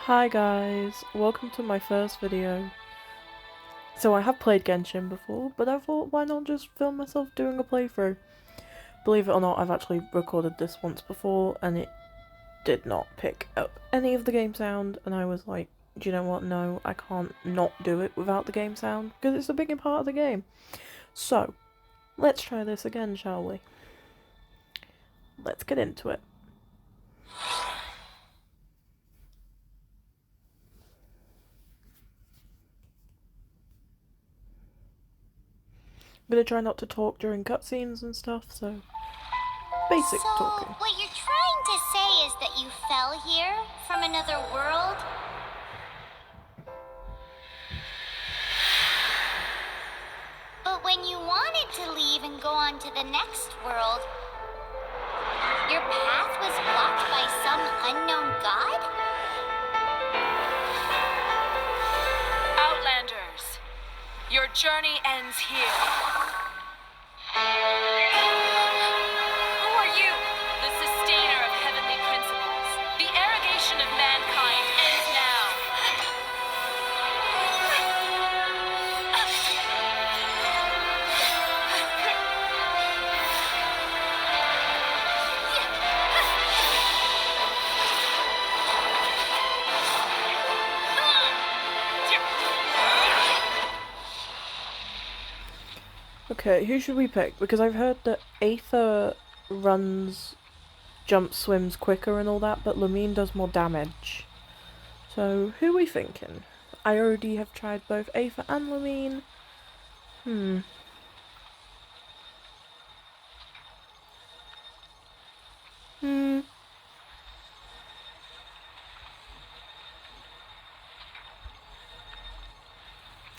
Hi guys, welcome to my first video. So I have played Genshin before, but I thought why not just film myself doing a playthrough. Believe it or not, I've actually recorded this once before and it did not pick up any of the game sound, and I was like, do you know what, no, I can't not do it without the game sound, because it's a big part of the game. So, let's try this again, shall we? Let's get into it. I'm gonna try not to talk during cutscenes and stuff, so basic talking. What you're trying to say is that you fell here from another world? But when you wanted to leave and go on to the next world, your path was blocked by some unknown god? Outlanders, your journey ends here. Who are you? The sustainer of heavenly principles. The arrogation of mankind ends now. Okay, who should we pick? Because I've heard that Aether runs, jumps, swims quicker and all that, but Lumine does more damage. So, who are we thinking? I already have tried both Aether and Lumine.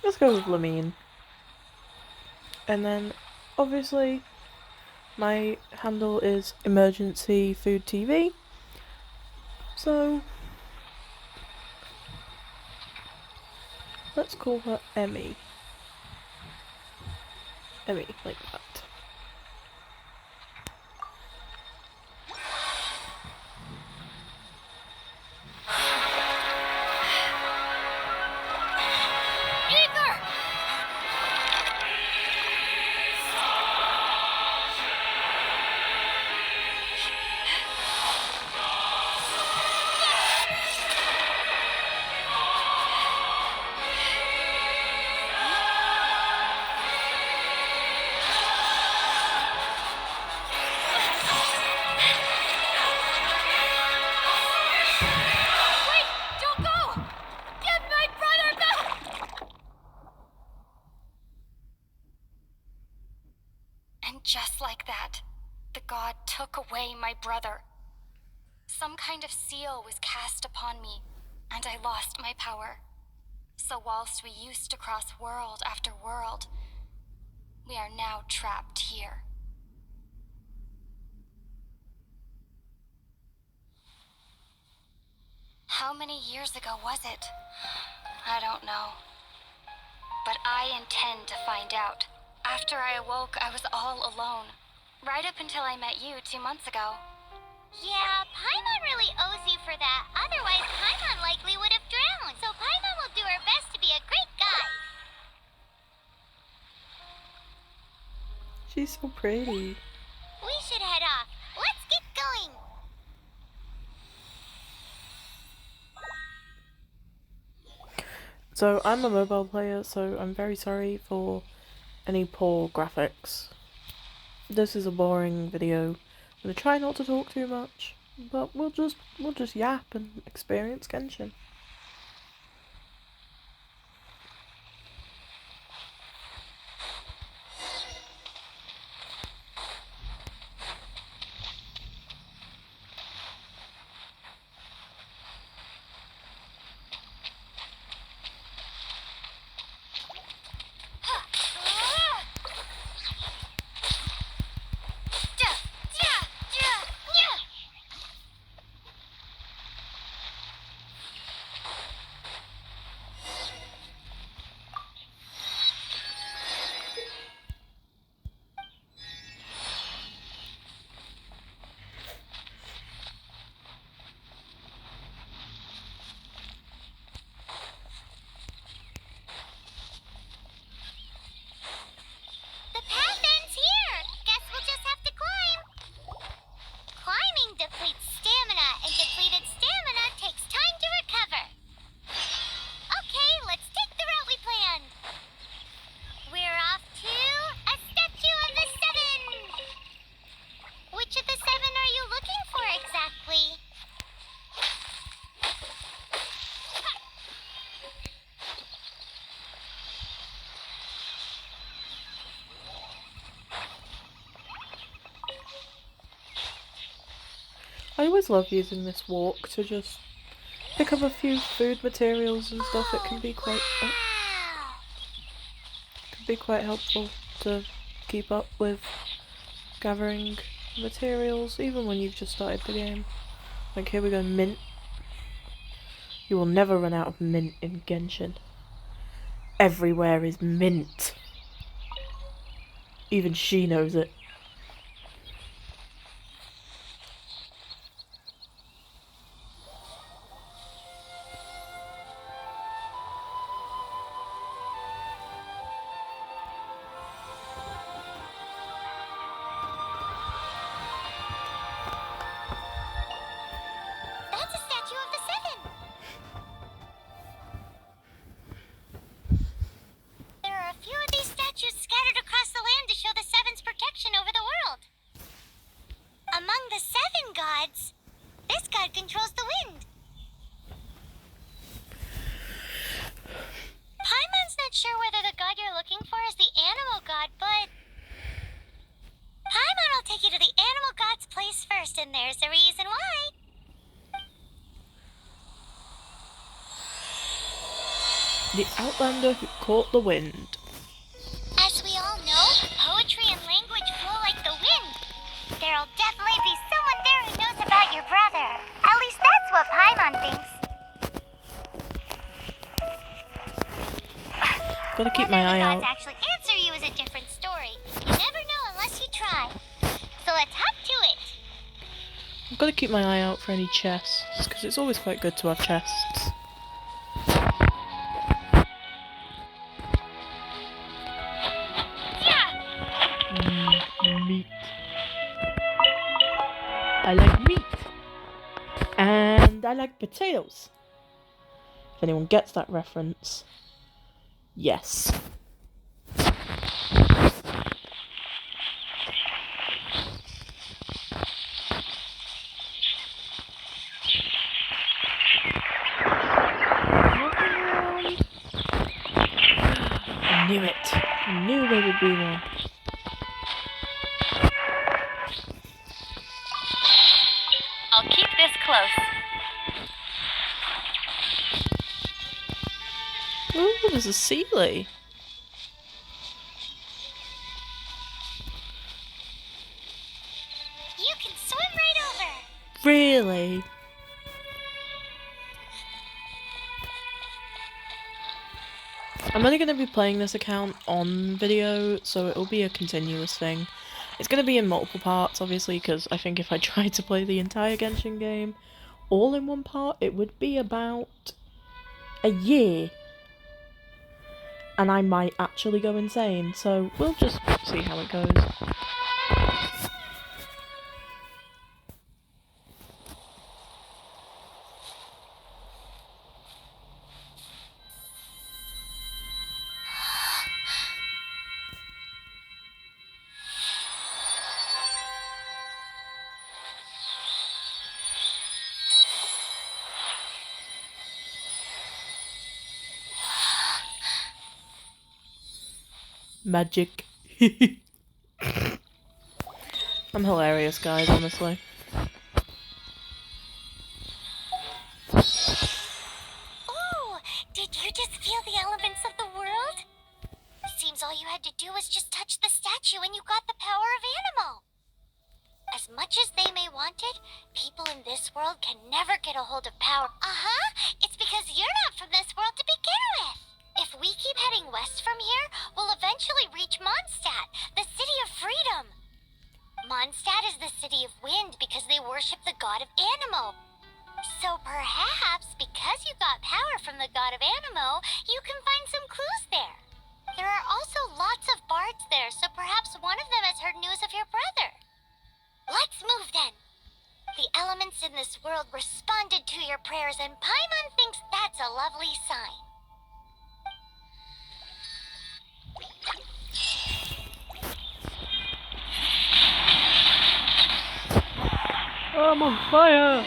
Let's go with Lumine. And then, obviously, my handle is Emergency Food TV. So, let's call her Emmy. Emmy, like that. Just like that, the god took away my brother. Some kind of seal was cast upon me, and I lost my power. So whilst we used to cross world after world, we are now trapped here. How many years ago was it? I don't know. But I intend to find out. After I awoke, I was all alone. Right up until I met you 2 months ago. Yeah, Paimon really owes you for that. Otherwise, Paimon likely would have drowned. So Paimon will do her best to be a great guide. She's so pretty. We should head off. Let's get going. So, I'm a mobile player, so I'm very sorry for any poor graphics. This is a boring video. I'm gonna try not to talk too much, but we'll just yap and experience Genshin. always love using this walk to just pick up a few food materials and stuff. It can be quite helpful to keep up with gathering materials, even when you've just started the game. Like, here we go, mint. You will never run out of mint in Genshin. Everywhere is mint. Even she knows it. That's a statue of the Seven. There are a few of these statues scattered across the land to show the Seven's protection over the world. Among the 7 gods, this god controls the wind. Paimon's not sure whether the god you're looking for is the animal god, but Paimon will take you to the animal god's place first, and there's the reason why. The Outlander who caught the wind. As we all know, poetry and language flow like the wind. There'll definitely be someone there who knows about your brother. At least that's what Paimon thinks. Gotta keep my eye Whether the out. gods actually answer you is a different story. You never know unless you try. So let's hop to it. I've got to keep my eye out for any chests, because it's always quite good to have chests. Meat. I like meat. And I like potatoes. If anyone gets that reference, yes. I knew it. I knew there would be one. I'll keep this close. Ooh, there's a Sealy. You can swim right over. Really? I'm only going to be playing this account on video, so it'll be a continuous thing. It's going to be in multiple parts, obviously, because I think if I tried to play the entire Genshin game all in one part, it would be about a year. And I might actually go insane, so we'll just see how it goes. Magic. I'm hilarious, guys, honestly. Ooh, did you just feel the elements of the world? Seems all you had to do was just touch the statue and you got the power of animal. As much as they may want it, people in this world can never get a hold of power. It's because you're not from this world to begin with. If we keep heading west from here, we'll eventually reach Mondstadt, the city of freedom. Mondstadt is the city of wind because they worship the god of Anemo. So perhaps, because you got power from the god of Anemo, you can find some clues there. There are also lots of bards there, so perhaps one of them has heard news of your brother. Let's move then. The elements in this world responded to your prayers, and Paimon thinks that's a lovely sign. I'm on fire!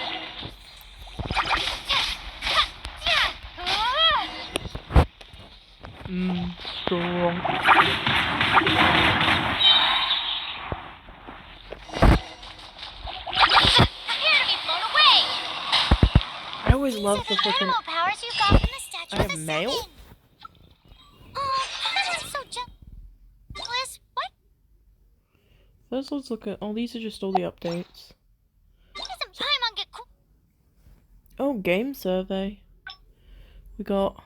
Strong. Prepare to be blown away. love the flipping. Animal powers you got from the statue I of have the mail? Seven. Oh, I'm so jealous. What? First, let's look at. Oh, these are just all the updates. Some Paimon get cool. Oh, game survey. We got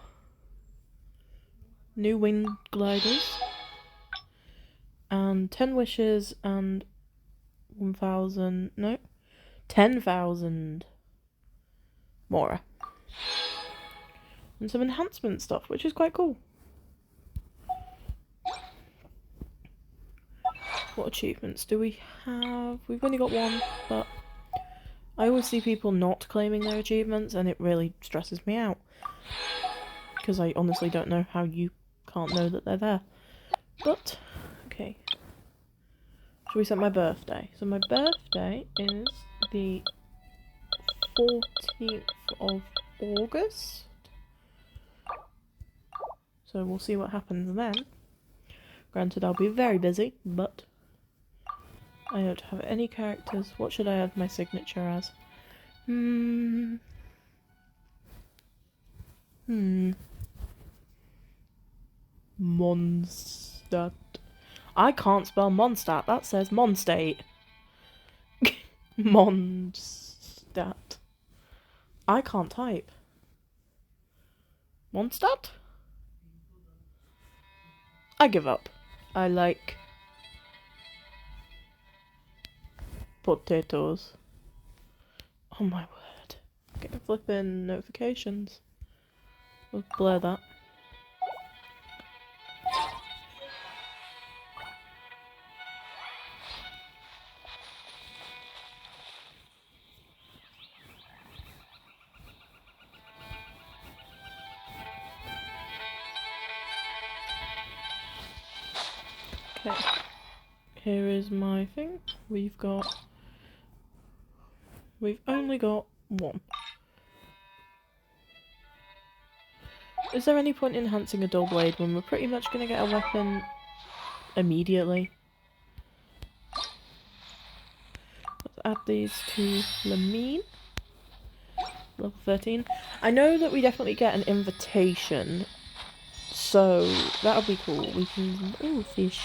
new wing gliders and 10 wishes and 1,000. No, 10,000 Mora. And some enhancement stuff, which is quite cool. What achievements do we have? We've only got one, but I always see people not claiming their achievements and it really stresses me out. Because I honestly don't know how you can't know that they're there. But, okay. Shall we set my birthday? So my birthday is the 14th of August. So we'll see what happens then. Granted, I'll be very busy, but I don't have any characters. What should I add my signature as? Mondstadt. I can't spell Mondstadt. That says Monstate. Mondstadt. I can't type. Mondstadt? I give up. I like potatoes. Oh my word. Getting flipping notifications. We'll blur that. Okay. Here is my thing. We've only got one. Is there any point in enhancing a dull blade when we're pretty much going to get a weapon immediately? Let's add these to Lamine. Level 13. I know that we definitely get an invitation, so that'll be cool. We can... Ooh, fish.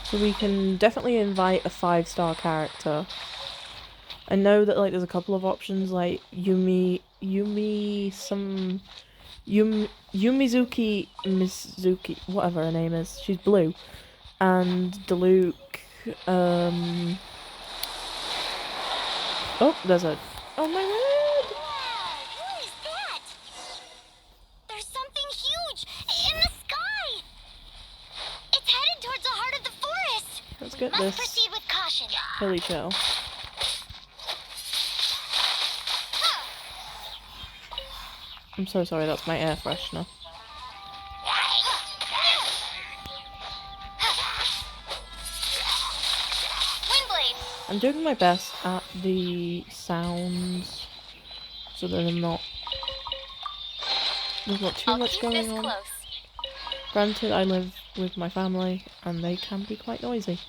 So we can definitely invite a 5-star character. I know that like there's a couple of options like Mizuki, whatever her name is. She's blue. And Diluc, oh, there's a... Oh my god! Wow, what is that? There's something huge in the sky. It's headed towards the heart of the forest. Let's We get must this proceed with caution. hilly shell. I'm so sorry, that's my air freshener. Windblade. I'm doing my best at the sounds so that there's not too I'll much keep going this on. close. Granted, I live with my family and they can be quite noisy.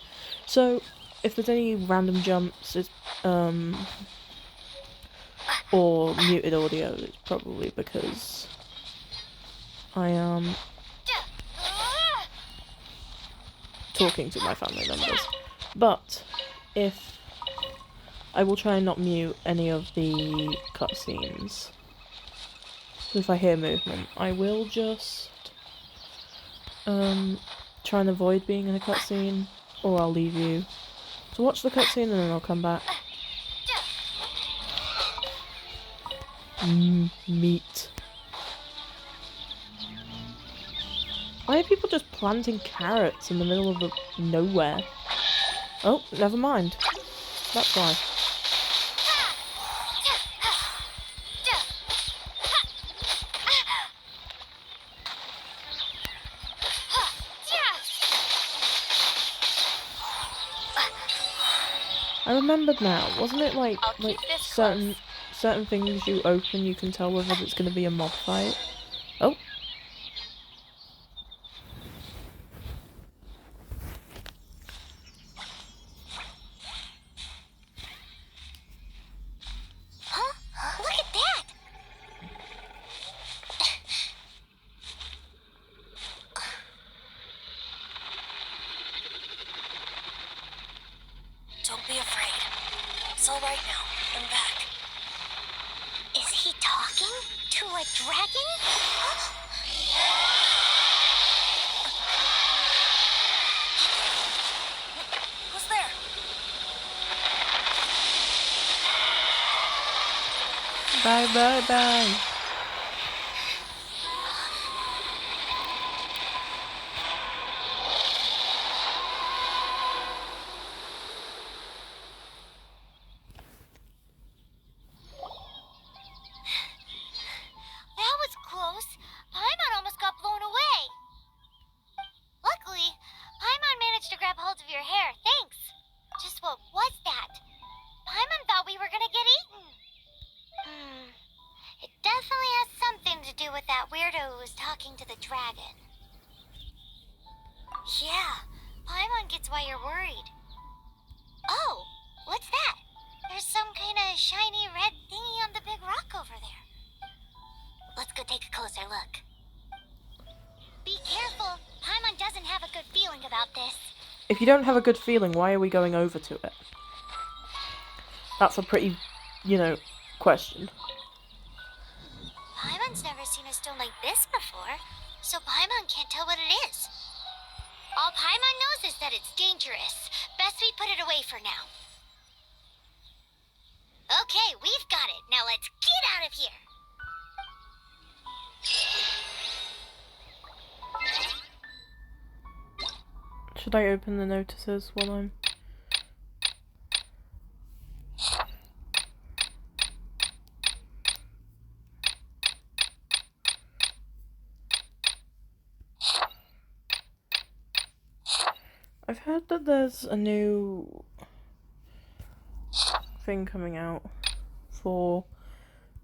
So, if there's any random jumps, it's, or muted audio, it's probably because I am talking to my family members. But, if I will try and not mute any of the cutscenes. So if I hear movement, I will just try and avoid being in a cutscene, or I'll leave you to watch the cutscene and then I'll come back. Meat. Why are people just planting carrots in the middle of the nowhere? Oh, never mind. That's why. I remembered now. Wasn't it like I'll keep this certain things you open you can tell whether it's going to be a mob fight? Oh. Huh? Look at that. a dragon? Who's there? Bye, bye, bye. That was close. Paimon almost got blown away. Luckily, Paimon managed to grab hold of your hair. Thanks. Just what was that? Paimon thought we were gonna get eaten. It definitely has something to do with that weirdo who was talking to the dragon. Yeah, Paimon gets why you're worried. Oh, what's that? There's some kind of shiny red thingy on the big rock over there. Let's go take a closer look. Be careful. Paimon doesn't have a good feeling about this. If you don't have a good feeling, why are we going over to it? That's a pretty, question. Paimon's never seen a stone like this before, so Paimon can't tell what it is. All Paimon knows is that it's dangerous. Best we put it away for now. Okay, we've got it. Now let's get out of here. Should I open the notices while I'm... I've heard that there's a new thing coming out for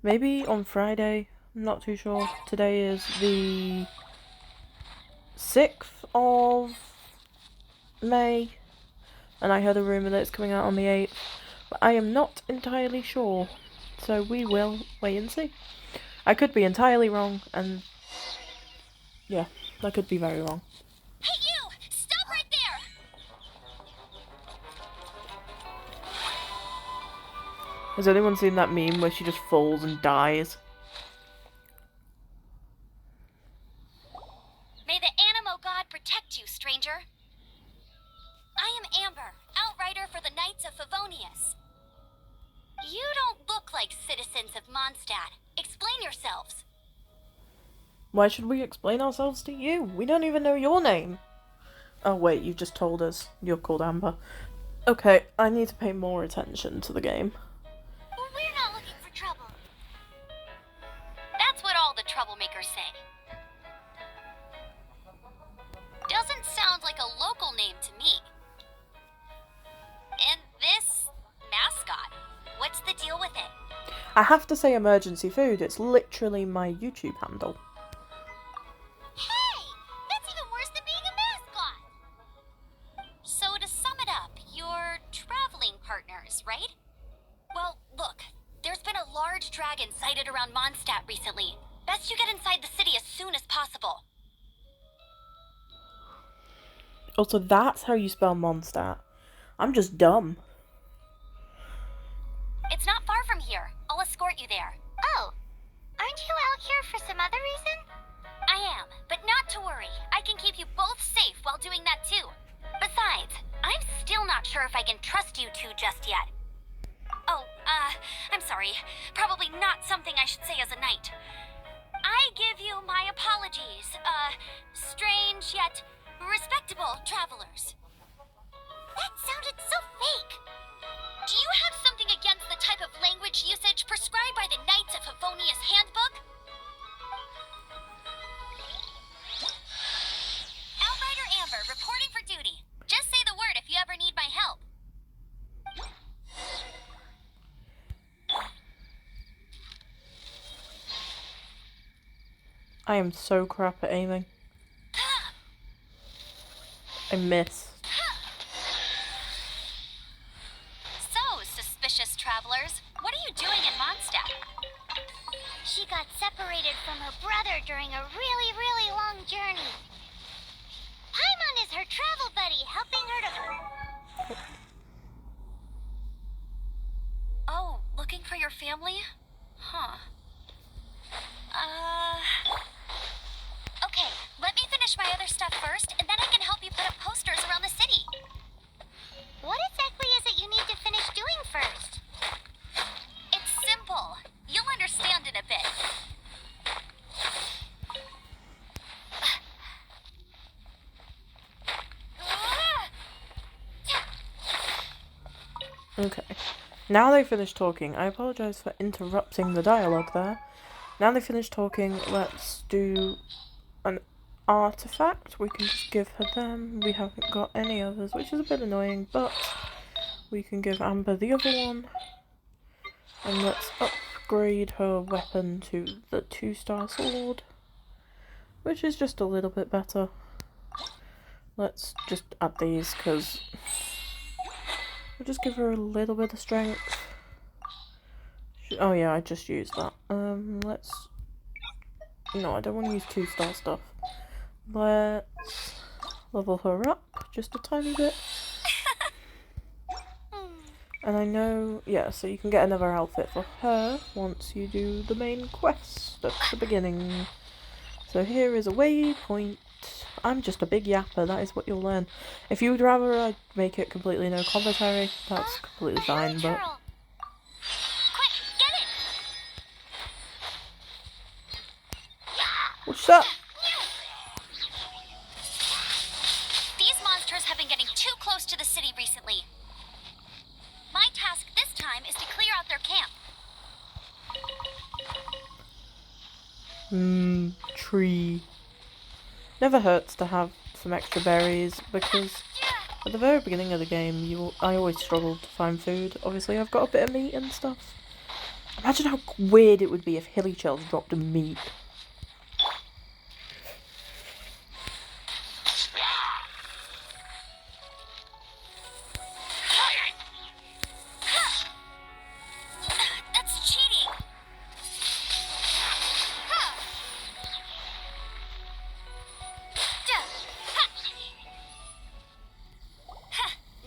maybe on Friday. I'm not too sure. Today is the 6th of May, and I heard a rumour that it's coming out on the 8th, but I am not entirely sure, so we will wait and see. I could be entirely wrong, and yeah, I could be very wrong. Hey, you! Stop right there! Has anyone seen that meme where she just falls and dies? May the Animo God protect you, stranger. I am Amber, outrider for the Knights of Favonius. You don't look like citizens of Mondstadt. Explain yourselves. Why should we explain ourselves to you? We don't even know your name. Oh wait, you just told us. You're called Amber. Okay, I need to pay more attention to the game. Well, we're not looking for trouble. That's what all the troublemakers say. Doesn't sound like a local name to me. And this mascot, what's the deal with it? I have to say emergency food. It's literally my YouTube handle. Hey! That's even worse than being a mascot! So to sum it up, you're traveling partners, right? Well, look, there's been a large dragon sighted around Mondstadt recently. Best you get inside the city as soon as possible. Also, that's how you spell Mondstadt. I'm just dumb. It's not far from here. I'll escort you there. Oh, aren't you out here for some other reason? I am, but not to worry. I can keep you both safe while doing that too. Besides, I'm still not sure if I can trust you two just yet. Oh, I'm sorry. Probably not something I should say as a knight. I give you my apologies, strange yet respectable travelers. That sounded so fake. Do you have something against the type of language usage prescribed by the Knights of Favonius Handbook? Outrider Amber, reporting for duty. Just say the word if you ever need my help. I am so crap at aiming. I miss. So, suspicious travelers, what are you doing in Mondstadt? She got separated from her brother during a really long journey. Paimon is her travel buddy, helping her to... Oh, looking for your family? Huh. Okay. Now they finished talking. I apologise for interrupting the dialogue there. Now they finished talking, let's do an artifact. We can just give her them. We haven't got any others, which is a bit annoying, but we can give Amber the other one. And let's upgrade her weapon to the 2-star sword, which is just a little bit better. Let's just add these, because we'll just give her a little bit of strength. Oh yeah, I just used that. Let's... No, I don't want to use 2-star stuff. Let's level her up just a tiny bit. And I know, yeah, so you can get another outfit for her once you do the main quest at the beginning. So here is a waypoint. I'm just a big yapper, that is what you'll learn. If you would rather I make it completely no commentary, that's completely fine, but... Quick, get it! What's that? These monsters have been getting too close to the city recently. My task this time is to clear out their camp. Tree. Never hurts to have some extra berries, because at the very beginning of the game, I always struggled to find food. Obviously, I've got a bit of meat and stuff. Imagine how weird it would be if Hilly Shells dropped a meat. That's cheating.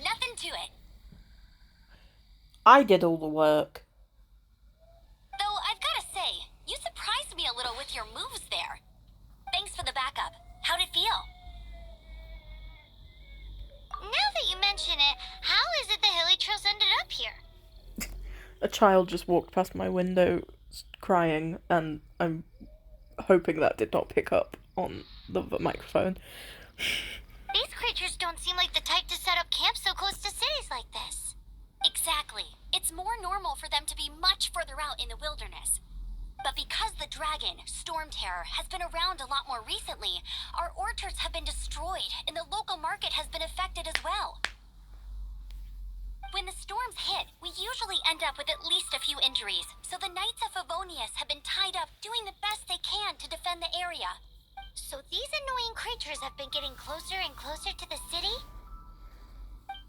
Nothing to it. I did all the work. Though I've gotta say, you surprised me a little with your moves there. Thanks for the backup. How'd it feel? Now that you mention it, how is it the Hilly Trails ended up here? A child just walked past my window crying, and I'm hoping that did not pick up on the microphone. These creatures don't seem like the type to set up camp so close to cities like this. Exactly. It's more normal for them to be much further out in the wilderness. But because the dragon, Storm Terror, has been around a lot more recently, our orchards have been destroyed and the local market has been affected as well. When the storms hit, we usually end up with at least a few injuries, so the Knights of Favonius have been tied up doing the best they can to defend the area. So these annoying creatures have been getting closer and closer to the city?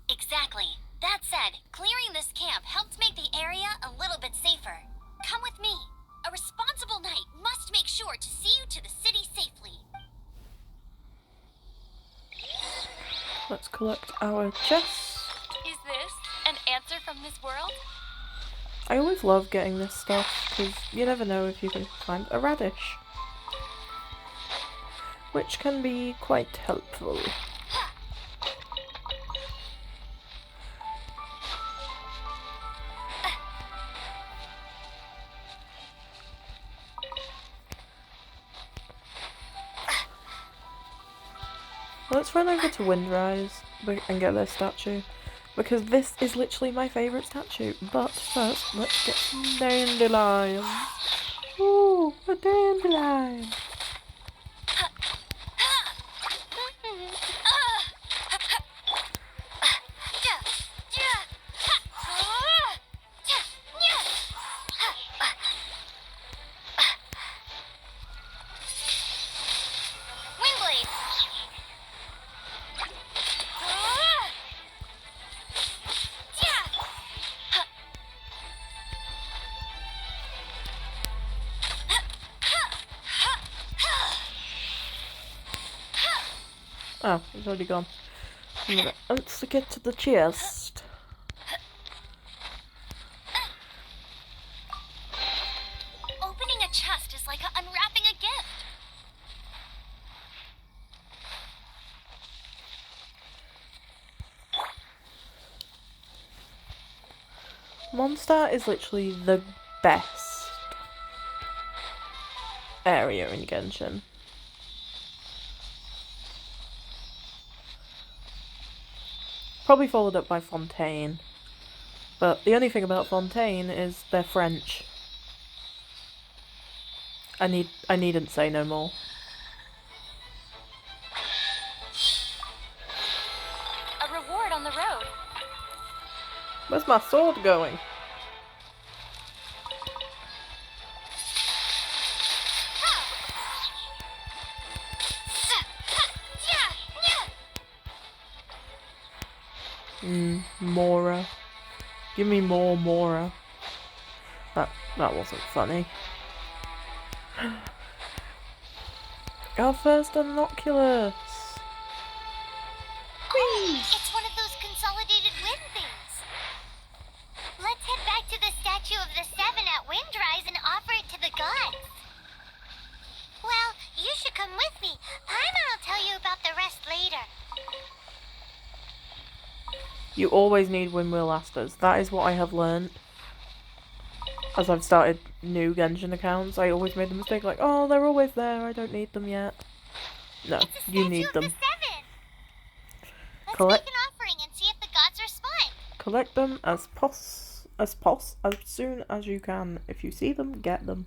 Exactly. That said, clearing this camp helped make the area a little bit safer. Come with me. A responsible knight must make sure to see you to the city safely. Let's collect our chest. Is this an answer from this world? I always love getting this stuff, because you never know if you can find a radish, which can be quite helpful. Let's run over to Windrise and get their statue, because this is literally my favourite statue. But first, let's get some dandelions. Ooh, a dandelion! Oh, it's already gone. Let's get to the chest. Opening a chest is like unwrapping a gift. Mondstadt is literally the best area in Genshin. Probably followed up by Fontaine. But the only thing about Fontaine is they're French. I needn't say no more. A reward on the road. Where's my sword going? Mora. Give me more Mora. That wasn't funny. Our first Binoculars! It's one of those consolidated wind things. Let's head back to the statue of the Seven at Windrise and offer it to the gods. Well, you should come with me. Paimon will tell you about the rest later. You always need windwheel asters. That is what I have learned. As I've started new Genshin accounts, I always made the mistake like, oh, they're always there, I don't need them yet. No, you need them. It's a statue of the Seven. Let's Collect- make an offering and see if the gods respond. Collect them as soon as you can. If you see them, get them.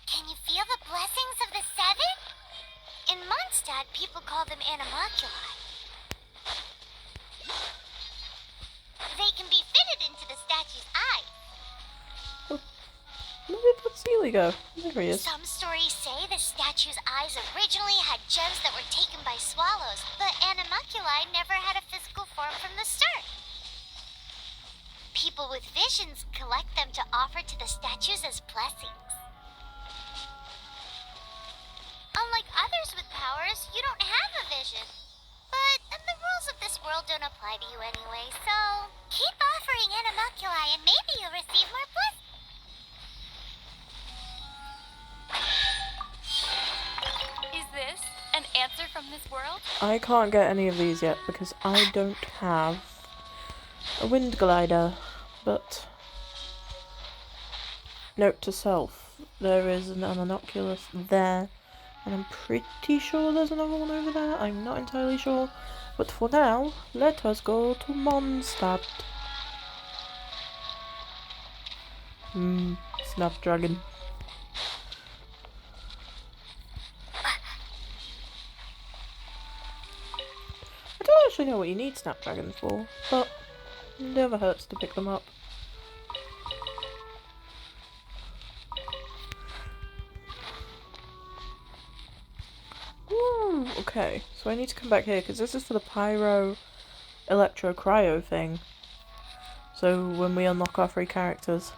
Can you feel the blessings of the Seven? In Mondstadt, people call them animalculi. They can be fitted into the statue's eye. Where did that Sealy go? There he is. Some stories say the statue's eyes originally had gems that were taken by swallows, but animalculi never had a physical form from the start. People with visions collect them to offer to the statues as blessings. Unlike others with powers, you don't have a vision. But the rules of this world don't apply to you anyway, so keep offering animalculi and maybe you'll receive more blessings. Is this an answer from this world? I can't get any of these yet because I don't have a wind glider, but note to self, there is an Binoculars there, and I'm pretty sure there's another one over there. I'm not entirely sure, but for now, let us go to Mondstadt. Snapdragon. I don't actually know what you need Snapdragons for, but it never hurts to pick them up. Ooh, okay, so I need to come back here because this is for the Pyro Electro Cryo thing. So when we unlock our 3 characters,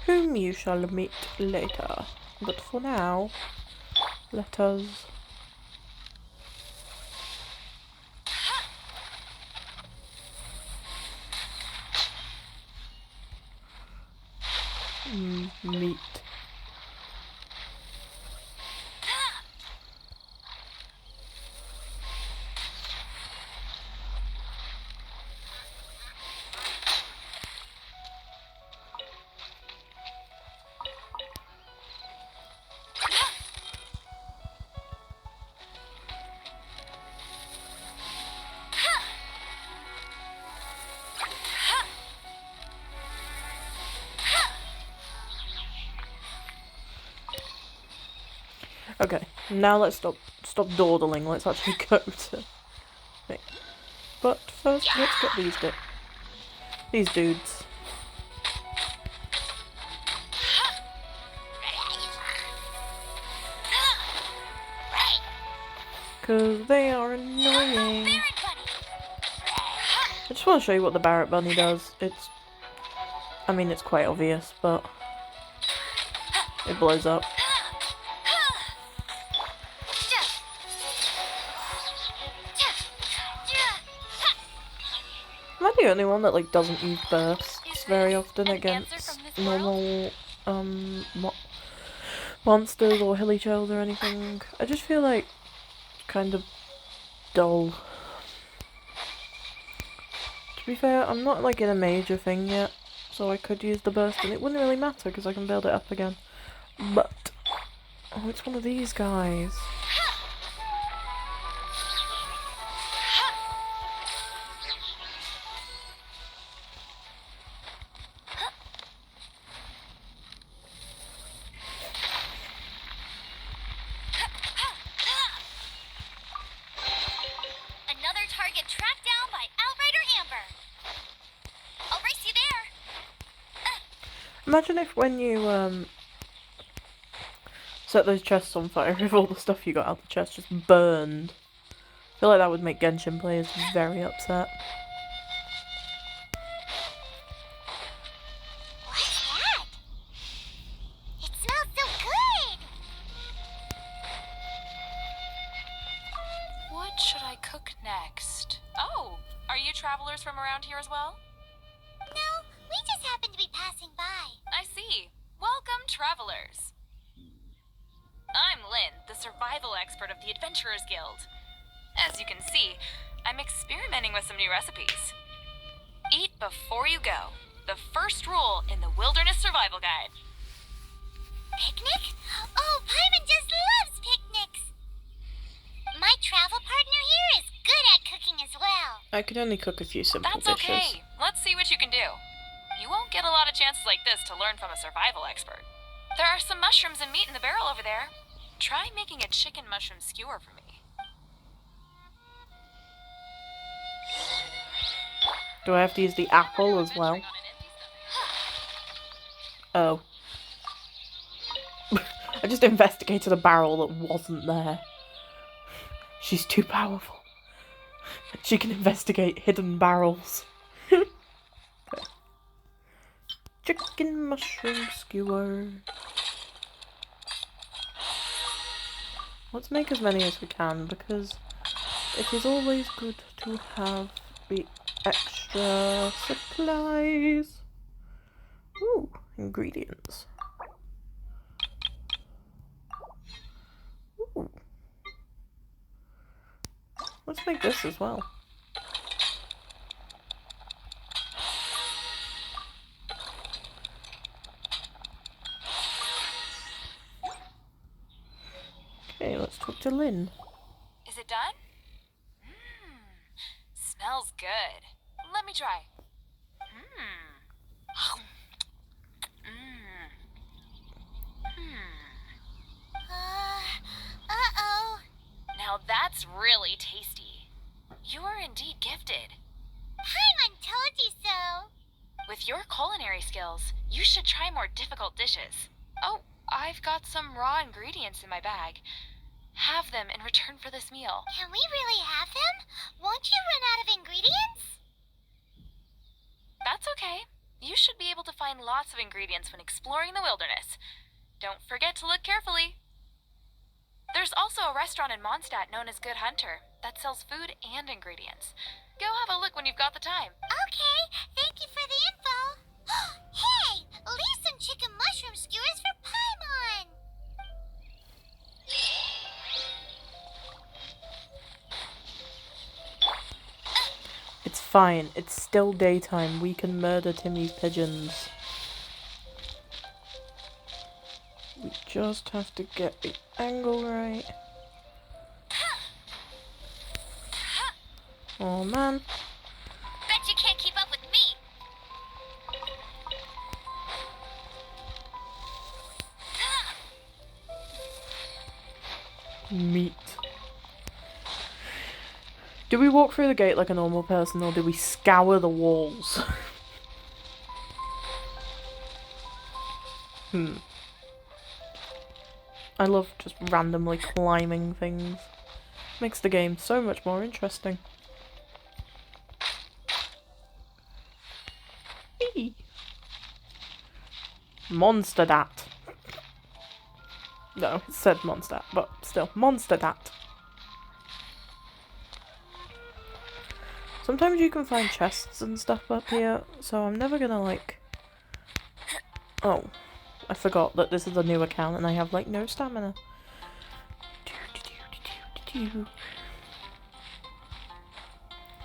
whom you shall meet later. But for now, let us meet. Okay, now let's stop dawdling. Let's actually go to. Wait. But first, let's get these dudes. Cause they are annoying. I just want to show you what the Barrett Bunny does. I mean, it's quite obvious, but it blows up. the only one that like doesn't use bursts Is very this often an against answer from this normal monsters or hilly churls or anything. I just feel like kind of dull. To be fair, I'm not like in a major thing yet, so I could use the burst and it wouldn't really matter because I can build it up again. But oh, it's one of these guys. Another target tracked down by Outrider Amber. I'll race you there. Imagine if when you set those chests on fire, if all the stuff you got out of the chest just burned. I feel like that would make Genshin players very upset. What's that? It smells so good. What should I cook next? Oh, are you travelers from around here as well? No, we just happen to be passing by. I see. Welcome, travelers. I'm Lynn, the survival expert of the Adventurers Guild. As you can see, I'm experimenting with some new recipes. Eat before you go. The first rule in the Wilderness Survival Guide. Picnic? Oh, Paimon just loves picnics. My travel partner here is good at cooking as well. I could only cook a few simple That's dishes. okay. Let's see what you can do. You won't get a lot of chances like this to learn from a survival expert. There are some mushrooms and meat in the barrel over there. Try making a chicken mushroom skewer for me. Do I have to use the apple as well? Oh. I just investigated a barrel that wasn't there. She's too powerful. She can investigate hidden barrels. Okay. Chicken mushroom skewer. Let's make as many as we can because it is always good to have the extra supplies. Ooh, ingredients. Ooh. Let's make this as well. Okay, let's talk to Lynn. Is it done? Smells good. Let me try. Uh-oh. Now that's really tasty. You are indeed gifted. Paimon told you so. With your culinary skills, you should try more difficult dishes. Oh, I've got some raw ingredients in my bag. Have them in return for this meal. Can we really have them? Won't you run out of ingredients? That's okay. You should be able to find lots of ingredients when exploring the wilderness. Don't forget to look carefully. There's also a restaurant in Mondstadt known as Good Hunter that sells food and ingredients. Go have a look when you've got the time. Okay, thank you for the info. Hey, leave some chicken mushroom skewers for Paimon. It's fine. It's still daytime. We can murder Timmy's pigeons. We just have to get the angle right. Oh man. Bet you can't keep up with me. Meat. Do we walk through the gate like a normal person or do we scour the walls? I love just randomly climbing things. Makes the game so much more interesting. Eee. Monsterdat. No, it said Mondstadt, but still, Monsterdat. Sometimes you can find chests and stuff up here, so I'm never gonna like... Oh, I forgot that this is a new account and I have like no stamina.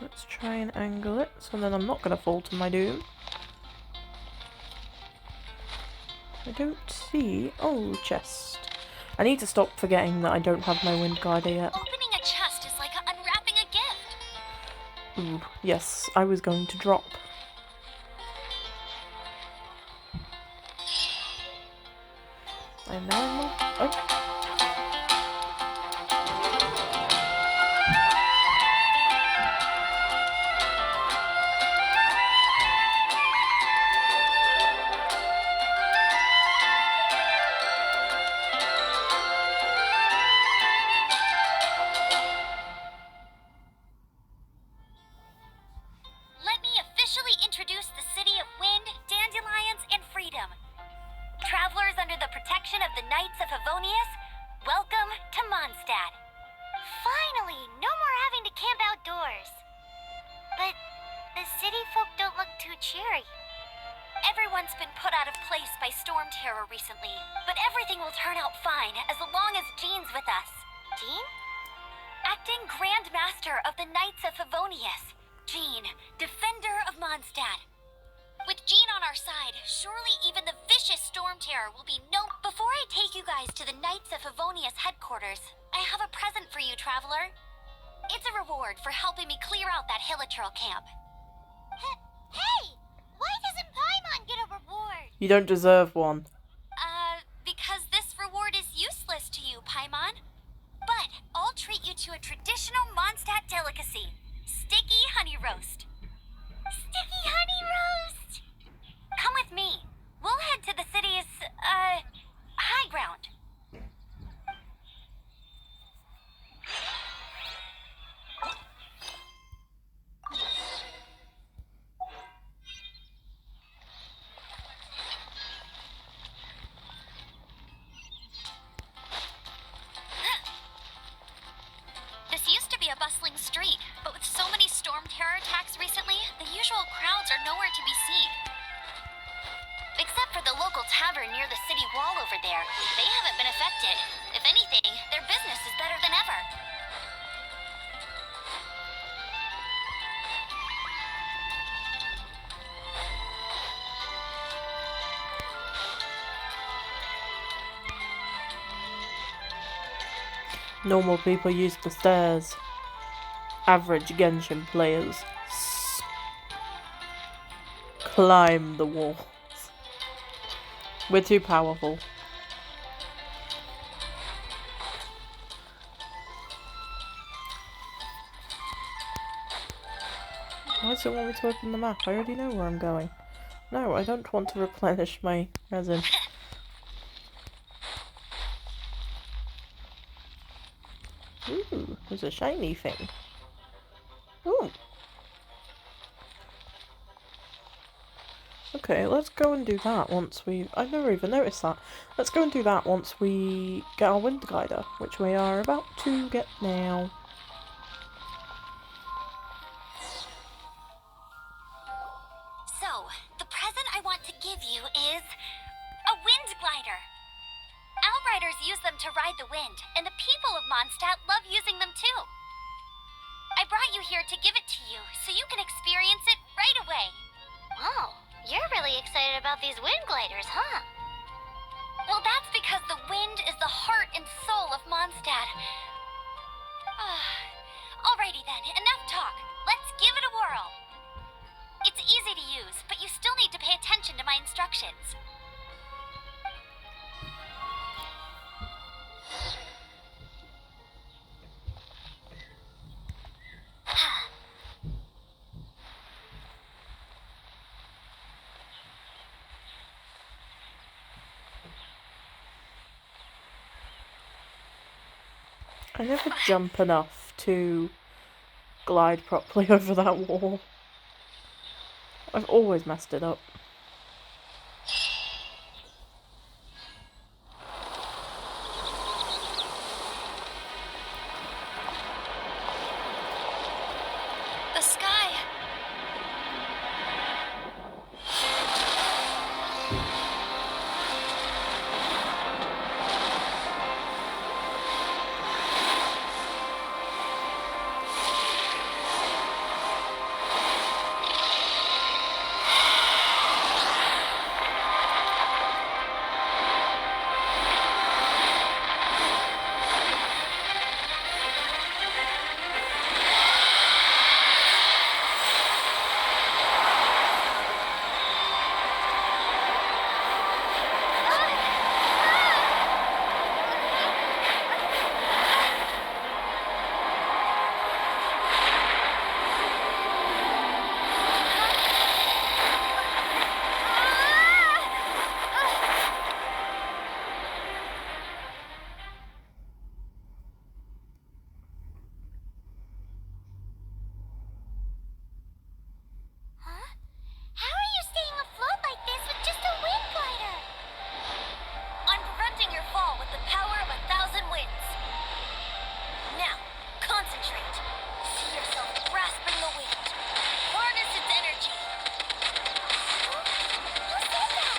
Let's try and angle it so then I'm not gonna fall to my doom. I don't see... Oh, chest. I need to stop forgetting that I don't have my wind glider yet. Opening a chest is like unwrapping a gift. Ooh, yes, I was going to drop. I'm now... Oh. Let me officially introduce the city of wind, dandelions, and freedom. Travelers under the protection of the Knights of Favonius, welcome to Mondstadt. Finally, no more having to camp outdoors. But the city folk don't look too cheery. Everyone's been put out of place by storm terror recently, but everything will turn out fine as long as Jean's with us. Jean? Acting Grand Master of the Knights of Favonius. Jean, Defender of Mondstadt. With Jean on our side, surely even the vicious storm terror will be no... Before I take you guys to the Knights of Favonius headquarters, I have a present for you, Traveler. It's a reward for helping me clear out that Hilichurl camp. Hey! Why doesn't Paimon get a reward? You don't deserve one. Because this reward is useless to you, Paimon. But I'll treat you to a traditional Mondstadt delicacy. Sticky honey roast. Sticky honey roast! Come with me. We'll head to the city's, high ground. This used to be a bustling street, but with so many storm terror attacks recently, the usual crowds are nowhere to be seen. Except for the local tavern near the city wall over there. They haven't been affected. If anything, their business is better than ever. Normal people use the stairs. Average Genshin players climb the walls. We're too powerful. Why does it want me to open the map? I already know where I'm going. No, I don't want to replenish my resin. Ooh, there's a shiny thing. Ooh. Okay, let's go and do that once we... I've never even noticed that. Let's go and do that once we get our wind glider, which we are about to get now. So, the present I want to give you is a wind glider. Outriders use them to ride the wind, and the people of Mondstadt love using them too. I brought you here to give it to you, so you can experience it right away. Oh, you're really excited about these wind gliders, huh? Well, that's because the wind is the heart and soul of Mondstadt. Alrighty then, enough talk. Let's give it a whirl. It's easy to use, but you still need to pay attention to my instructions. I never jump enough to glide properly over that wall. I've always messed it up. The sky How are you staying afloat like this with just a wind glider? I'm preventing your fall with the power of 1,000 winds. Now, concentrate. See yourself grasping the wind. Harness its energy. Who said that?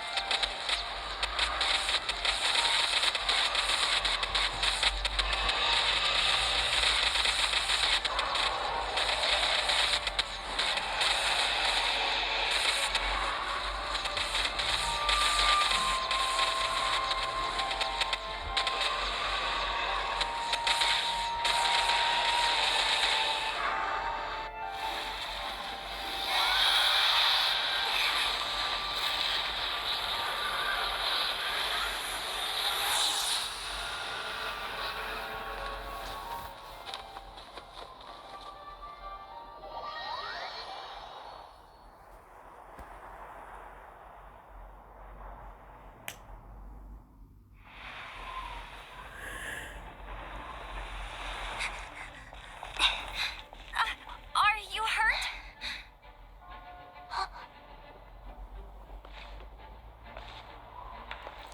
Are you hurt?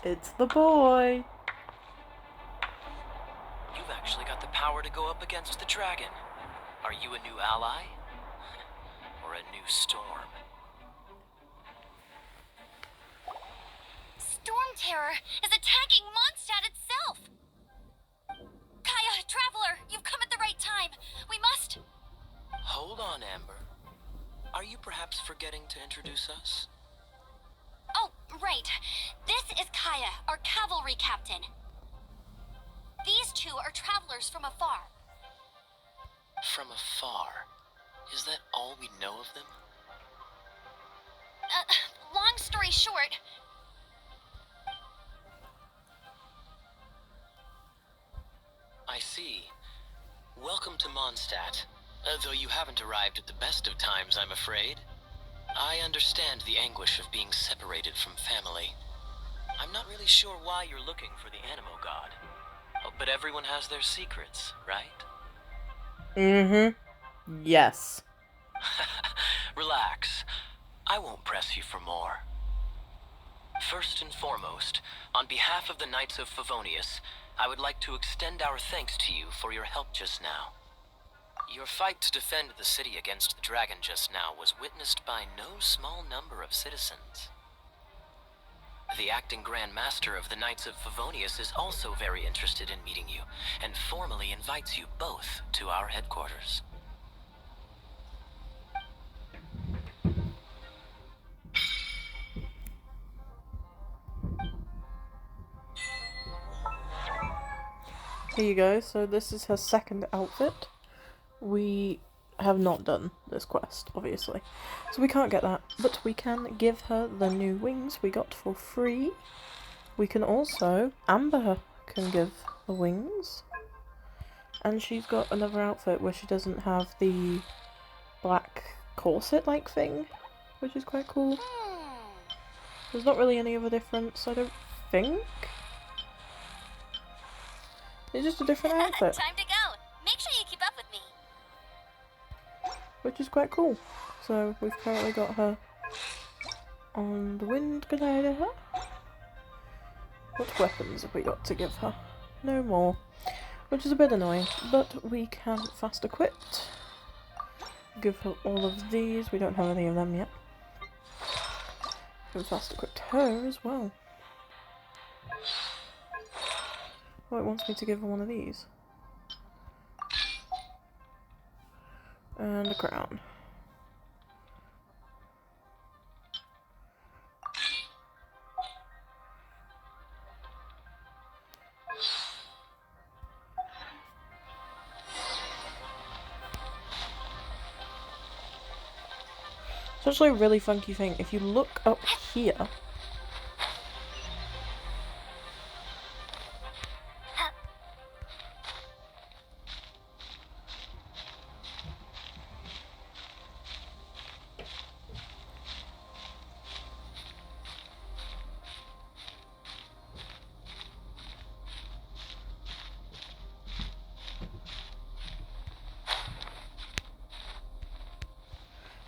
It's the boy. You've actually got the power to go up against the dragon. Are you a new ally? Or a new storm? Storm Terror is attacking Mondstadt itself! Kaya, Traveler, you've come at the right time. We must... Hold on, Amber. Are you perhaps forgetting to introduce us? Oh, right. This is Kaya, our cavalry captain. These two are travelers from afar. From afar? Is that all we know of them? Long story short... I see. Welcome to Mondstadt. Though you haven't arrived at the best of times, I'm afraid. I understand the anguish of being separated from family. I'm not really sure why you're looking for the Animo God. Oh, but everyone has their secrets, right? Mm-hmm. Yes. Relax. I won't press you for more. First and foremost, on behalf of the Knights of Favonius, I would like to extend our thanks to you for your help just now. Your fight to defend the city against the dragon just now was witnessed by no small number of citizens. The acting Grand Master of the Knights of Favonius is also very interested in meeting you, and formally invites you both to our headquarters. Here you go. So this is her second outfit. We have not done this quest, obviously. So we can't get that, but we can give her the new wings we got for free. We can also... Amber can give the wings. And she's got another outfit where she doesn't have the black corset-like thing, which is quite cool. There's not really any other difference, I don't think. It's just a different outfit. Time to go! Make sure you keep up with me! Which is quite cool. So we've currently got her on the wind glider. What weapons have we got to give her? No more. Which is a bit annoying, but we can fast equip. Give her all of these. We don't have any of them yet. And fast equipped her as well. Oh, it wants me to give her one of these. And a crown. It's actually a really funky thing. If you look up here,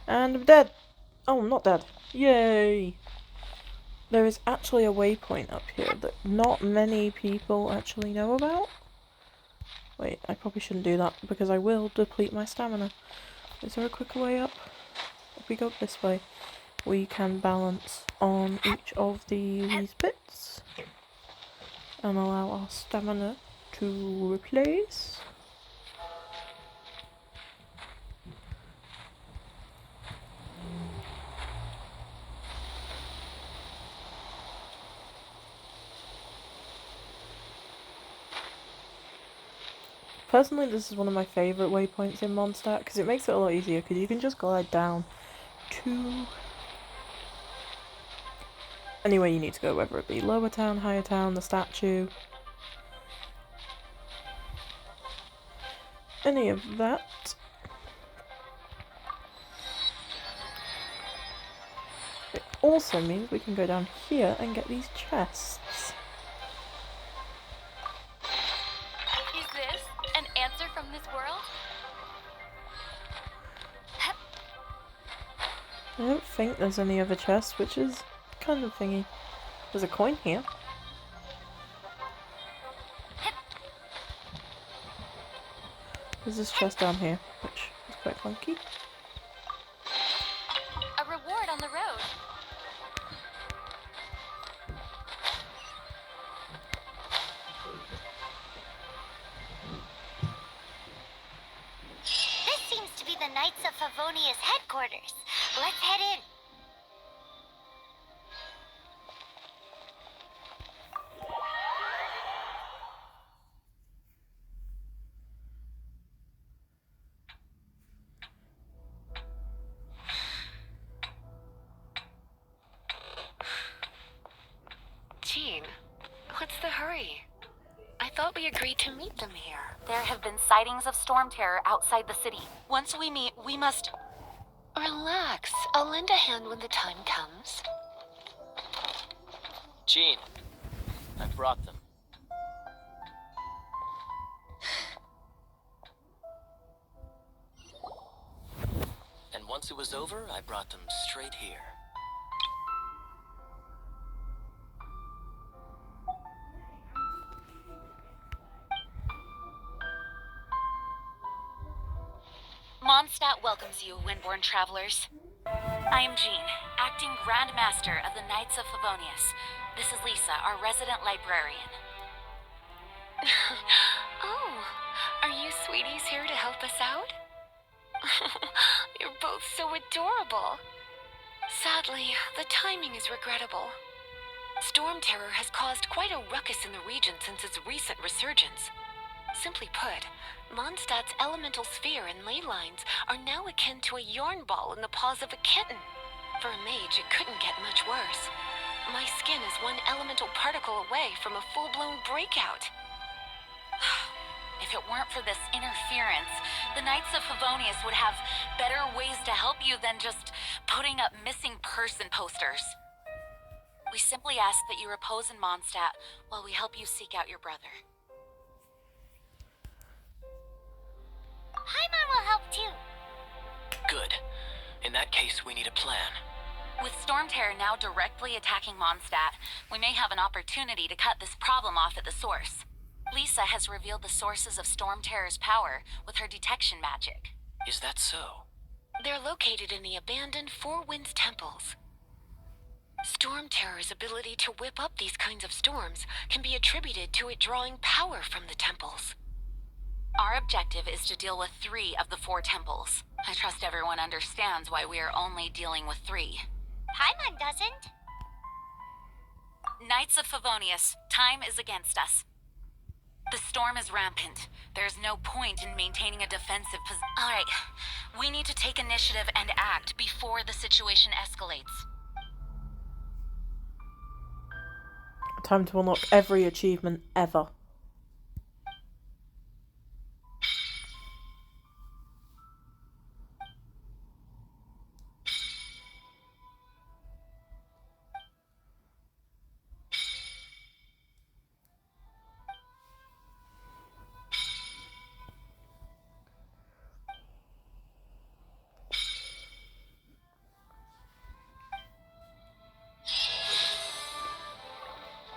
and I'm dead. Oh, I'm not dead. Yay! There is actually a waypoint up here that not many people actually know about. Wait, I probably shouldn't do that because I will deplete my stamina. Is there a quicker way up? If we go this way, we can balance on each of these bits and allow our stamina to replace. Personally, this is one of my favourite waypoints in Mondstadt because it makes it a lot easier because you can just glide down to anywhere you need to go, whether it be Lower Town, Higher Town, the statue, any of that. It also means we can go down here and get these chests. Is this an answer from this world? I don't think there's any other chests, which is kind of thingy. There's a coin here. There's this chest down here, which is quite funky. A reward on the road. This seems to be the Knights of Favonius headquarters. Let's head in. Jean, what's the hurry? I thought we agreed to meet them here. There have been sightings of storm terror outside the city. Once we meet, we must... Relax. I'll lend a hand when the time comes. Jean, I brought them. And once it was over, I brought them straight here. Mondstadt welcomes you, Windborn travelers. I am Jean, acting Grand Master of the Knights of Favonius. This is Lisa, our resident librarian. Oh, are you sweeties here to help us out? You're both so adorable. Sadly, the timing is regrettable. Storm terror has caused quite a ruckus in the region since its recent resurgence. Simply put, Mondstadt's elemental sphere and ley lines are now akin to a yarn ball in the paws of a kitten. For a mage, it couldn't get much worse. My skin is one elemental particle away from a full-blown breakout. If it weren't for this interference, the Knights of Favonius would have better ways to help you than just putting up missing person posters. We simply ask that you repose in Mondstadt while we help you seek out your brother. Paimon will help too. Good. In that case, we need a plan. With storm terror now directly attacking Mondstadt, we may have an opportunity to cut this problem off at the source. Lisa has revealed the sources of storm terror's power with her detection magic. Is that so? They're located in the abandoned Four Winds temples. Storm Terror's ability to whip up these kinds of storms can be attributed to it drawing power from the temples. Our objective is to deal with 3 of the 4 temples. I trust everyone understands why we are only dealing with 3. Paimon doesn't. Knights of Favonius, time is against us. The storm is rampant. There's no point in maintaining a defensive position. Alright, we need to take initiative and act before the situation escalates. Time to unlock every achievement ever.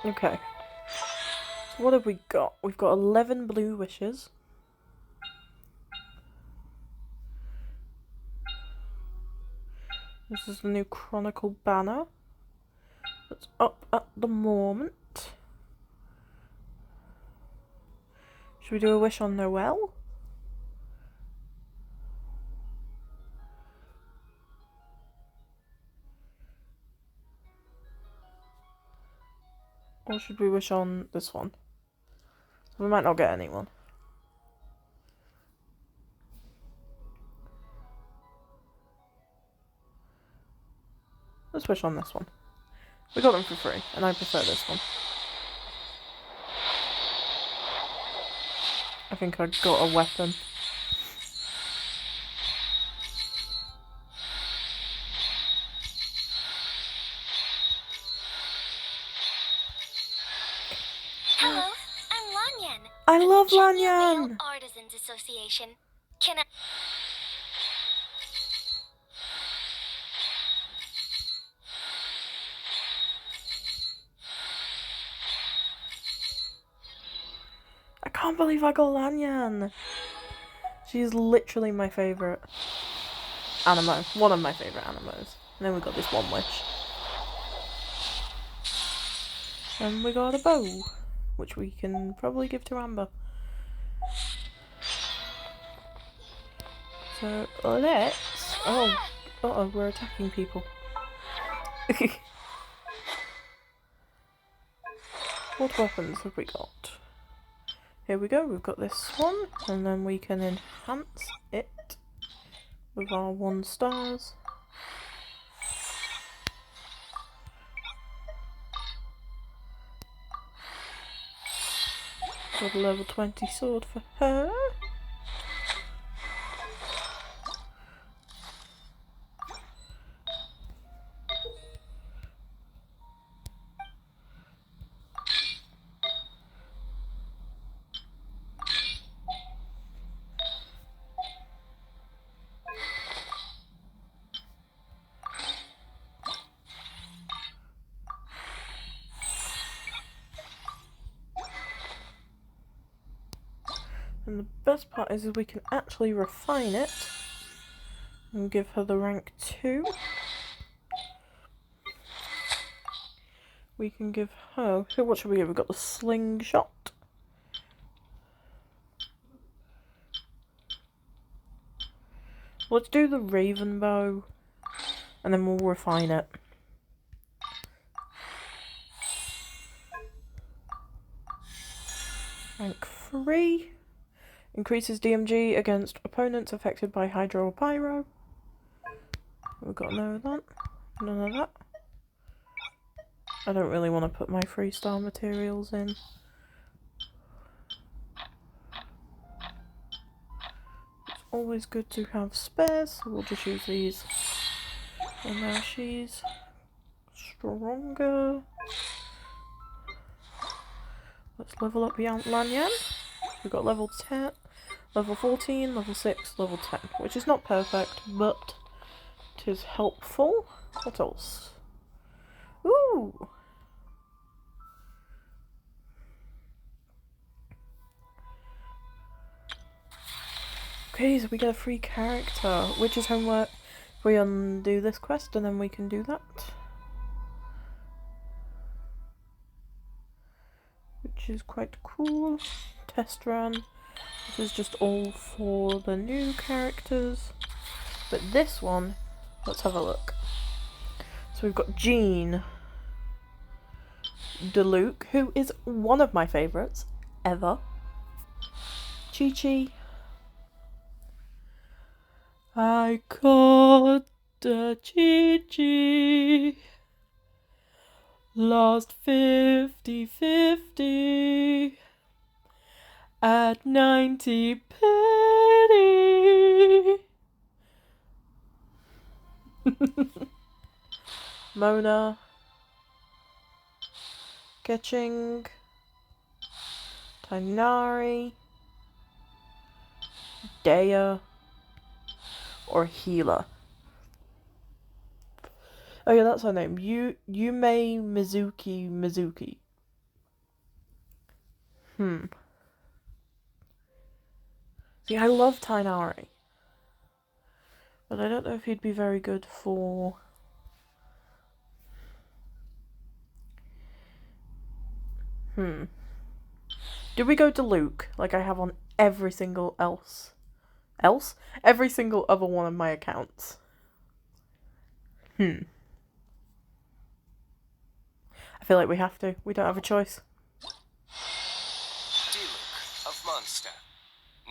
Okay. So what have we got? We've got 11 blue wishes. This is the new Chronicle banner that's up at the moment. Should we do a wish on Noel? Or should we wish on this one? We might not get anyone. Let's wish on this one. We got them for free, and I prefer this one. I think I got a weapon. Hello, I'm Lanyan. I love Lanyan Lanyan! Artisans Association. Can I... I can't believe I got Lanyan! She's literally my favourite animo. One of my favourite animos. And then we got this one wish. And we got a bow, which we can probably give to Amber. So let's... Oh, uh-oh, we're attacking people. What weapons have we got? Here we go, we've got this one, and then we can enhance it with our 1 stars. Got a level 20 sword for her. And the best part is we can actually refine it and give her the rank 2. We can give her... What should we give? We've got the slingshot. Let's do the raven bow and then we'll refine it. Rank 3. Increases DMG against opponents affected by Hydro or Pyro. We've got none of that. None of that. I don't really want to put my 3-star materials in. It's always good to have spares, so we'll just use these. And now she's stronger. Let's level up Lanyan. We've got level 10, level 14, level 6, level 10, which is not perfect, but it is helpful. What else? Ooh! Okay, so we get a free character, which is homework. We undo this quest and then we can do that. which is quite cool. Test run. This is just all for the new characters. But this one, let's have a look. So we've got Jean DeLuke, who is one of my favourites ever. Chi-Chi. I caught the Chi-Chi. Lost 50-50 at 90 penny. Mona. Ketching. Tainari. Dea. Or Healer. Oh yeah, that's her name. Yume Mizuki. See, I love Tainari. But I don't know if he'd be very good for... Do we go to Luke, like I have on every single every single other one of my accounts? I feel like we have to. We don't have a choice. Luke of Mondstadt.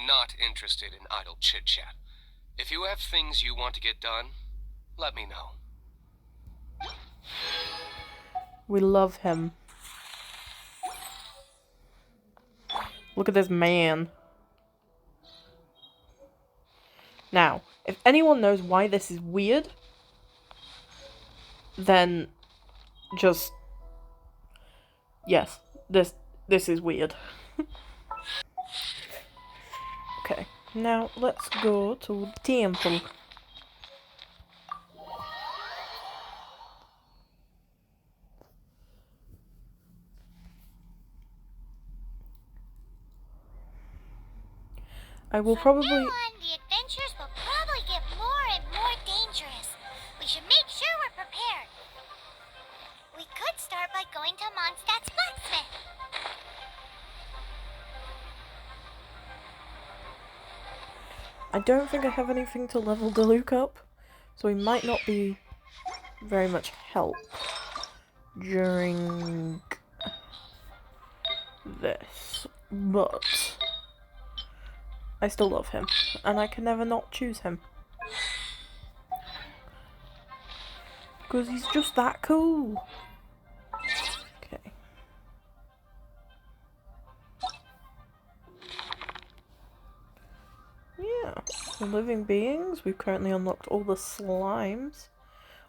Not interested in idle chit-chat. If you have things you want to get done, let me know. We love him. Look at this man. Now, if anyone knows why this is weird, then just... Yes, this is weird. Okay, now let's go to the temple. I will probably... From now on, the adventures will probably get more and more dangerous. We should make sure we're prepared. We could start by going to Mondstadt's blacksmith. I don't think I have anything to level DeLuke up, so he might not be very much help during this, but I still love him, and I can never not choose him. Because he's just that cool. Okay. Yeah, so living beings, we've currently unlocked all the slimes.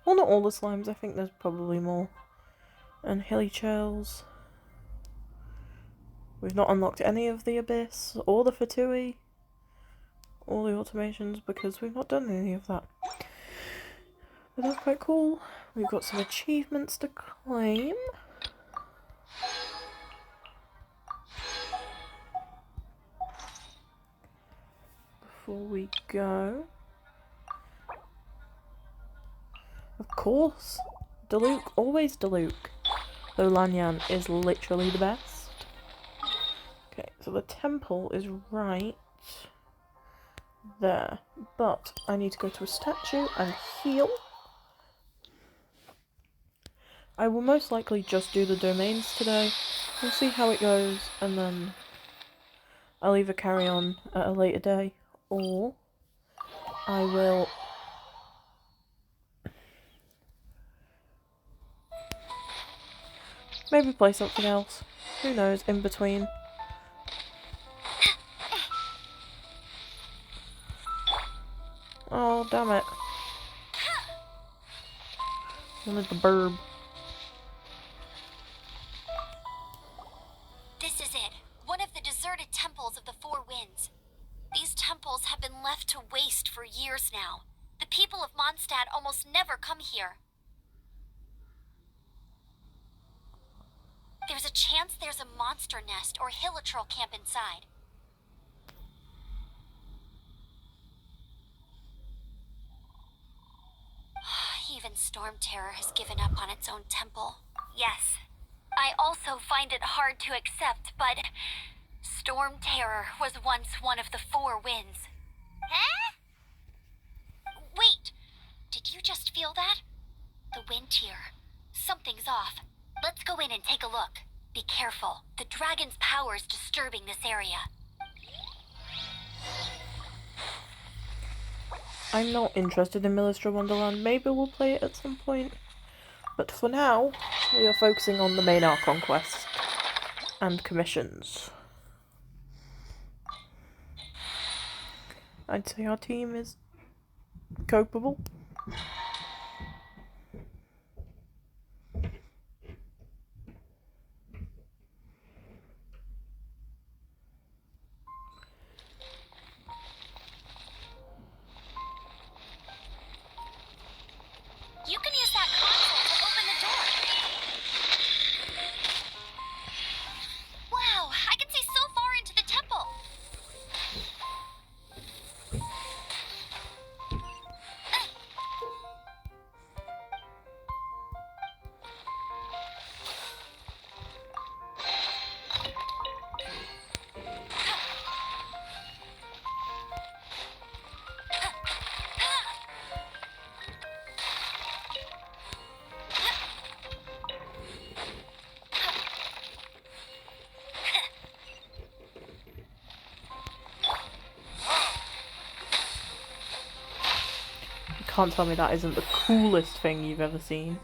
Well, not all the slimes, I think there's probably more. And hilly shells. We've not unlocked any of the abyss, or the Fatui, or the automations, because we've not done any of that. But that's quite cool. We've got some achievements to claim. Before we go. Of course, DeLuke, always DeLuke. Though Lanyan is literally the best. Okay, so the temple is right there. But I need to go to a statue and heal. I will most likely just do the domains today. We'll see how it goes, and then I'll either carry on at a later day, or I will maybe play something else. Who knows, in between. Oh, damn it. Wanted the burb. This is it. One of the deserted temples of the Four Winds. These temples have been left to waste for years now. The people of Mondstadt almost never come here. There's a chance there's a monster nest or hilitrol camp inside. Even Storm Terror has given up on its own temple. Yes, I also find it hard to accept, but Storm Terror was once one of the four winds. Huh? Wait, did you just feel that? The wind here. Something's off. Let's go in and take a look. Be careful. The dragon's power is disturbing this area. I'm not interested in Millistra Wonderland. Maybe we'll play it at some point. But for now, we are focusing on the main Archon quests and commissions. I'd say our team is copable. You can use that console to open the door. Wow, I can see so far into the temple. You can't tell me that isn't the coolest thing you've ever seen.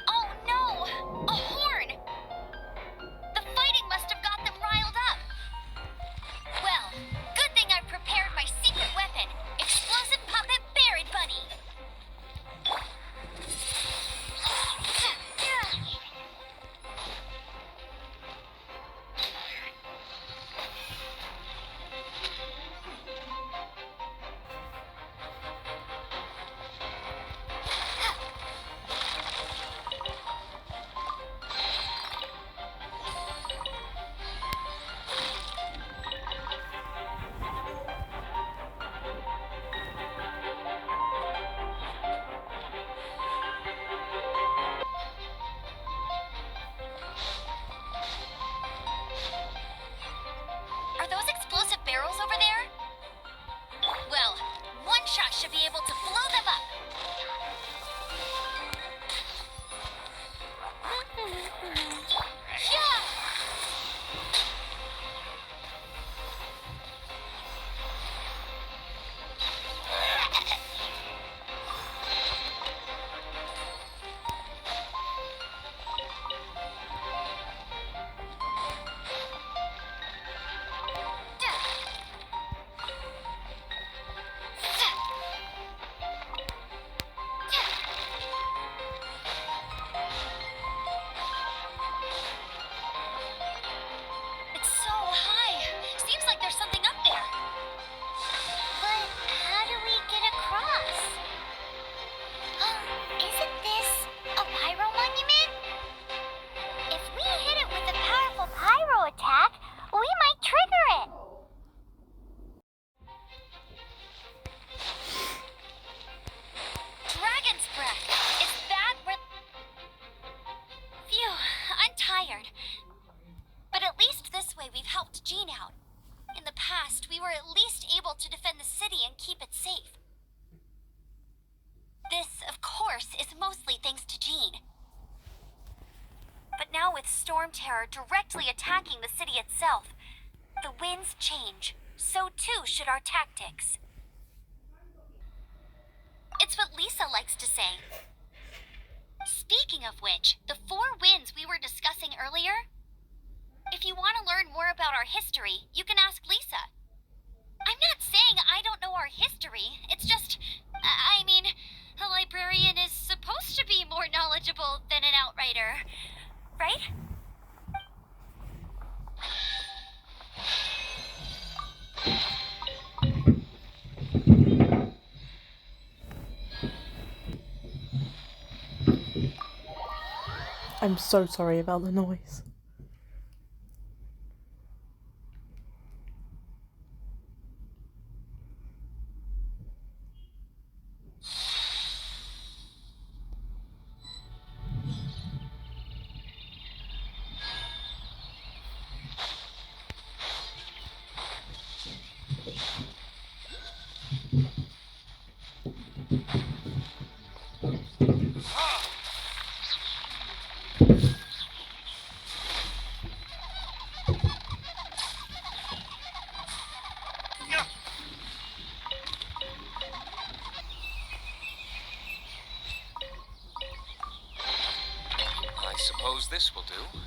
Oh no! A horn! The fighting must have got them riled up. Well, good thing I prepared my secret weapon, explosive puppet Berry Bunny. Are those explosive barrels over there? Well, one shot should be able to blow them up. Yeah! It's so high. Seems like there's something up there. But how do we get across? Isn't this a pyro monument? If we hit it with a powerful pyro attack, we might trigger it. Dragon's breath. Is that where... Phew, I'm tired. But at least this way we've helped Jean out. In the past, we were at least able to defend the city and keep it safe. This, of course, is mostly thanks to Jean. But now with Storm Terror directly attacking the city itself, the winds change. So too should our tactics. It's what Lisa likes to say. Speaking of which, the four winds we were discussing earlier, if you want to learn more about our history, you can ask Lisa. I'm not saying I don't know our history, it's just, I mean, a librarian is supposed to be more knowledgeable than an outrider, right? I'm so sorry about the noise. I suppose this will do.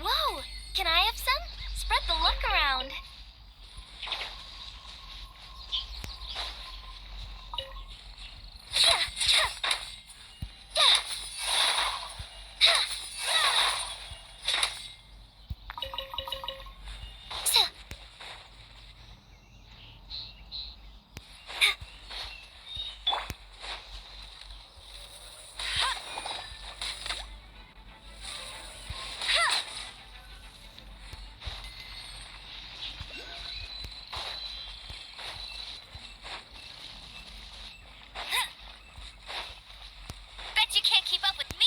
Whoa! Can I have some? Spread the luck around. Bet you can't keep up with me.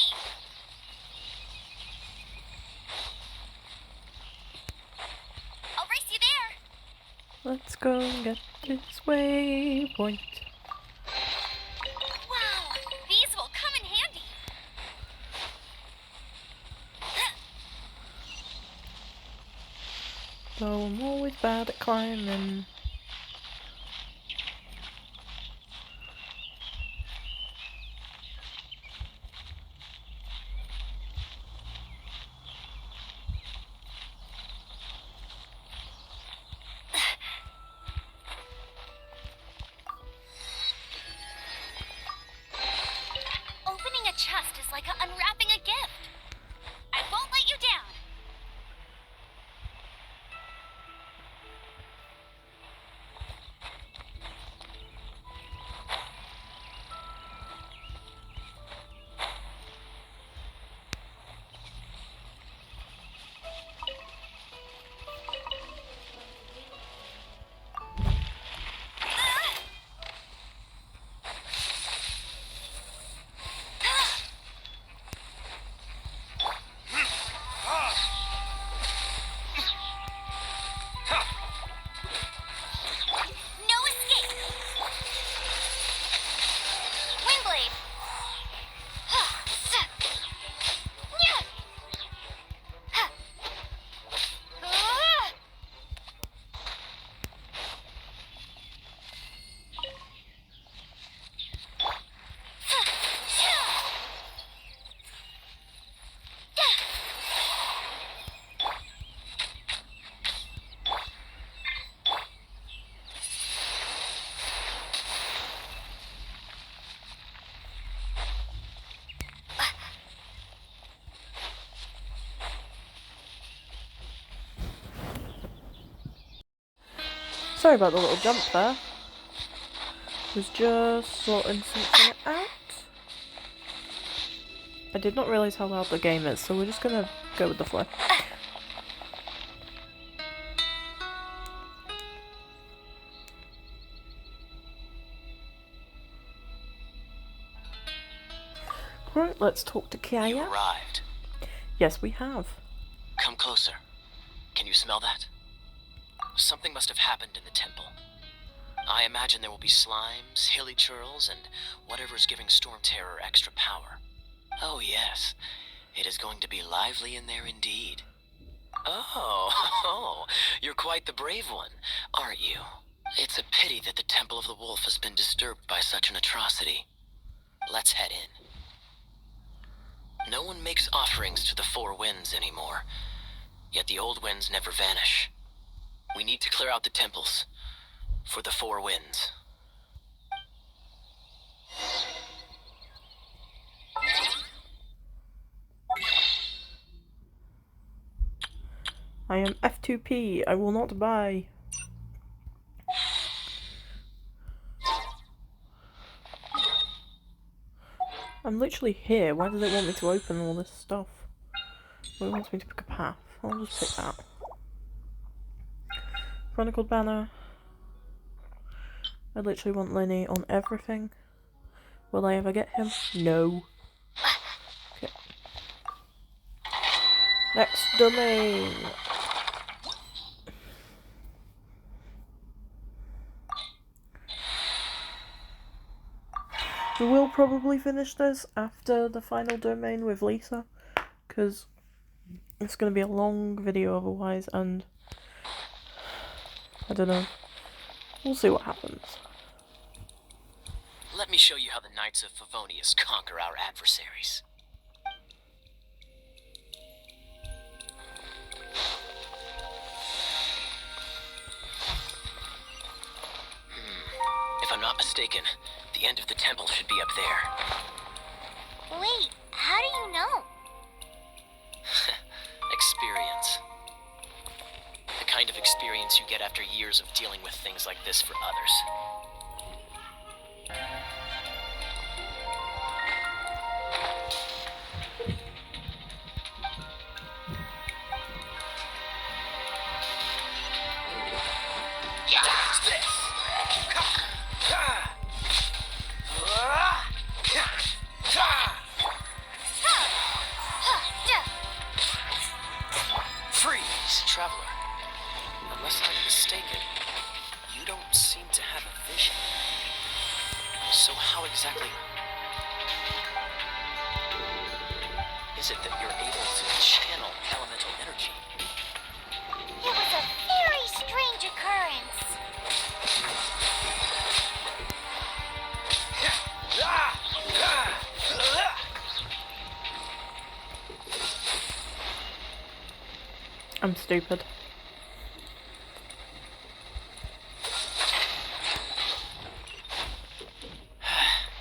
I'll race you there. Let's go and get this waypoint. Wow, these will come in handy. Though I'm always bad at climbing. Opening a chest is like unwrapping a gift. I won't let you down. No escape. Windblade. Sorry about the little jump there. Was just sorting something out. I did not realise how loud the game is, so we're just gonna go with the flow. Right, let's talk to You Kaya. arrived. Yes, we have. Come closer. Can you smell that? Something must have happened in the temple. I imagine there will be slimes, hilly churls, and whatever's giving Storm Terror extra power. Oh yes, it is going to be lively in there indeed. Oh, you're quite the brave one, aren't you? It's a pity that the Temple of the Wolf has been disturbed by such an atrocity. Let's head in. No one makes offerings to the Four Winds anymore, yet the old winds never vanish. We need to clear out the temples for the Four Winds. I am F2P. I will not buy. I'm literally here. Why does it want me to open all this stuff? Well, it wants me to pick a path. I'll just pick that. Chronicled banner. I literally want Lenny on everything. Will I ever get him? No. Okay. Next domain. We will probably finish this after the final domain with Lisa, because it's going to be a long video otherwise, and I don't know. We'll see what happens. Let me show you how the Knights of Favonius conquer our adversaries. If I'm not mistaken, the end of the temple should be up there. Wait, how do you know? Experience. The kind of experience you get after years of dealing with things like this for others. Freeze, traveler. Unless I'm mistaken, you don't seem to have a vision. So how exactly is it that you're able to channel elemental energy? It was a very strange occurrence. I'm stupid.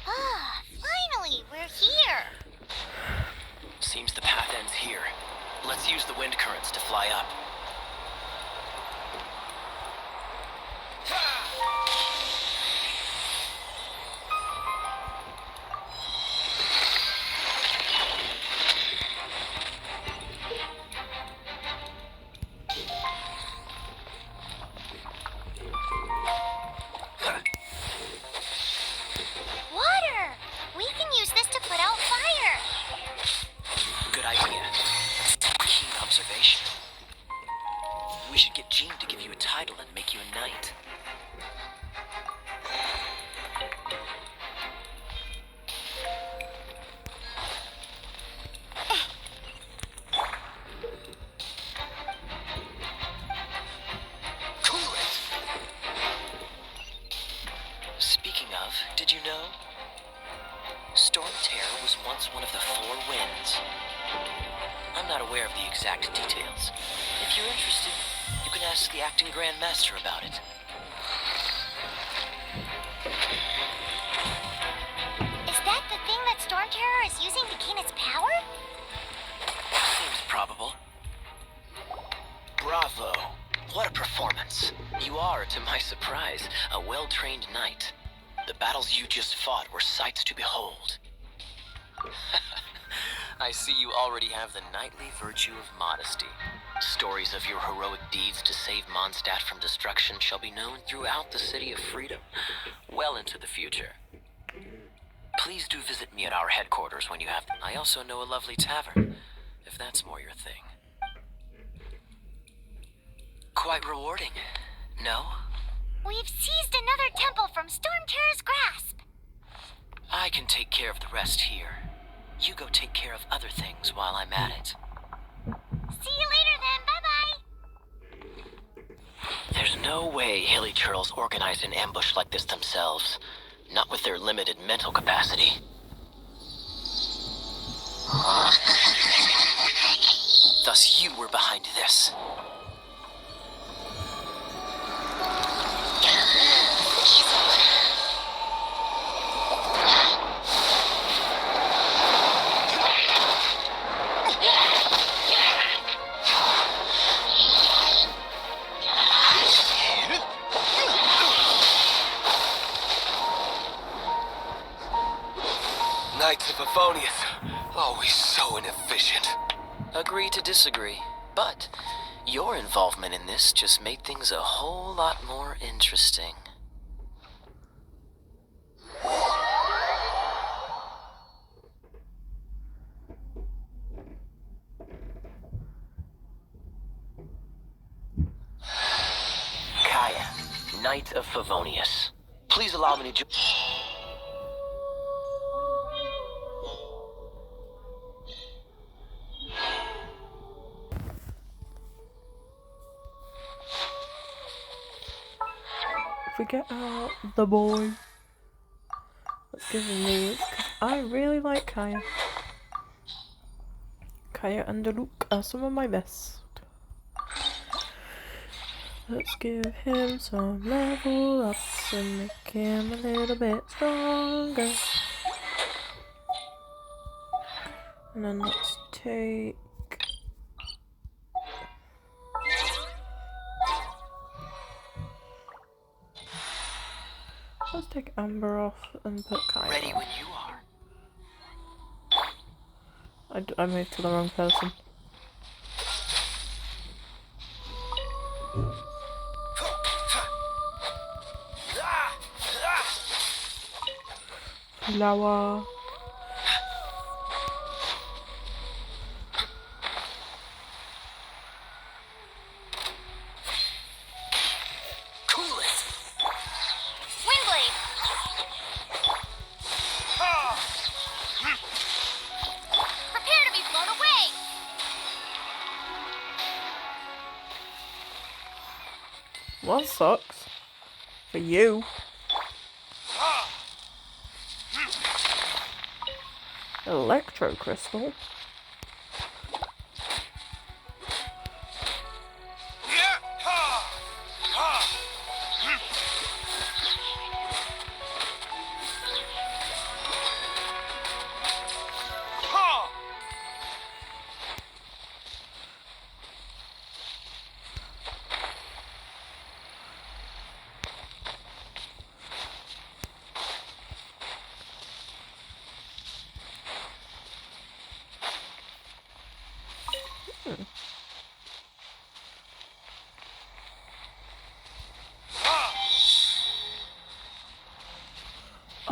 Finally, we're here. Seems the path ends here. Let's use the wind currents to fly up. Water! We can use this to put out fire. Good idea. Keen observation. We should get Jean to give you a title and make you a knight. Cool it! Speaking of, did you know? Storm Terror was once one of the Four Winds. I'm not aware of the exact details. If you're interested, you can ask the acting Grand Master about it. Is that the thing that Storm Terror is using to gain its power? Seems probable. Bravo! What a performance. You are, to my surprise, a well-trained knight. The battles you just fought were sights to behold. I see you already have the knightly virtue of modesty. Stories of your heroic deeds to save Mondstadt from destruction shall be known throughout the City of Freedom, well into the future. Please do visit me at our headquarters when you have... I also know a lovely tavern, if that's more your thing. Quite rewarding, no? We've seized another temple from Storm Terror's grasp. I can take care of the rest here. You go take care of other things while I'm at it. See you later then, bye-bye. no way Hilly Churls organized an ambush like this themselves. Not with their limited mental capacity. Thus you were behind this. Knights of Favonius, always so inefficient. Agree to disagree, but your involvement in this just made things a whole lot more interesting. Kaya, Knight of Favonius. Please allow me to Forget out the boy. Let's give him these, 'cause I really like Kaya. Kaya and Luke are some of my best. Let's give him some level ups and make him a little bit stronger. And then let's take... Let's take Amber off and put Kaya ready on. when you are. I moved to the wrong person. Flower. Cool it! Windblade! Prepare to be blown away! Well, that sucks. For you. Electro crystal.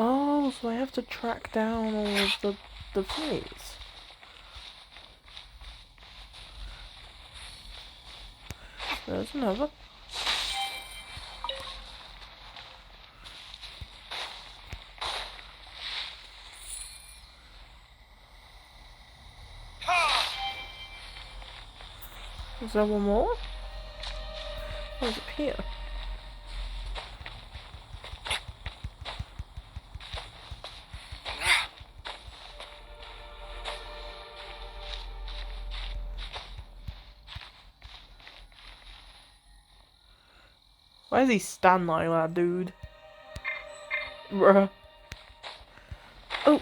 Oh, so I have to track down all of the thingies. There's another. Is there one more? What's up here? Why does he stand like that, dude? Bruh. Oh!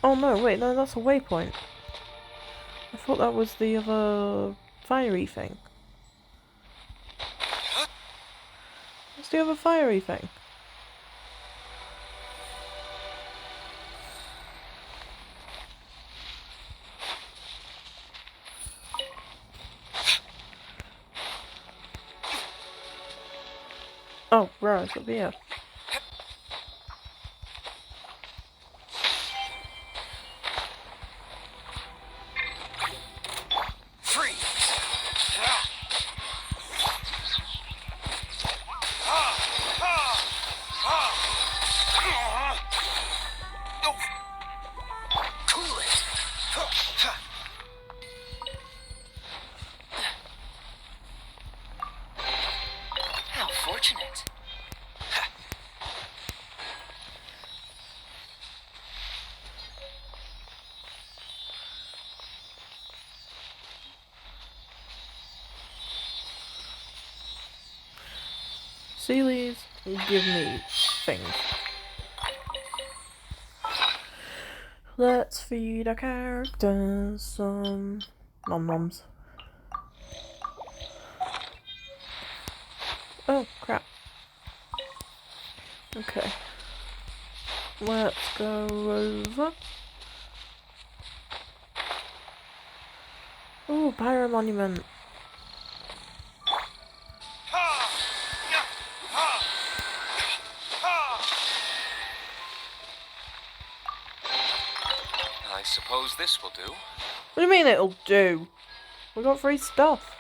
Oh no, wait, no, that's a waypoint. I thought that was the other fiery thing. What's the other fiery thing? Oh, right, it's up here. Sealies give me things. Let's feed our characters some nom-noms. Oh, crap. Okay. Let's go over. Oh, Pyro Monument. I suppose this will do. What do you mean it'll do? We got free stuff.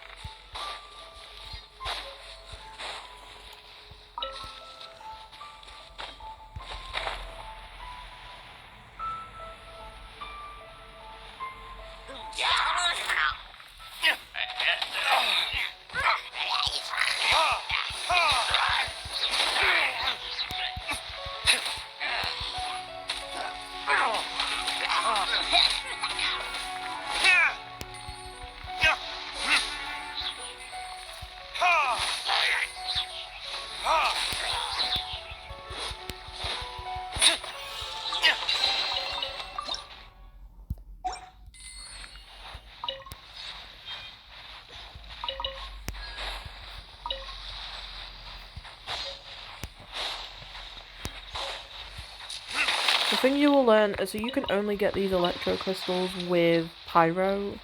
The thing you will learn is that you can only get these electro crystals with Pyro.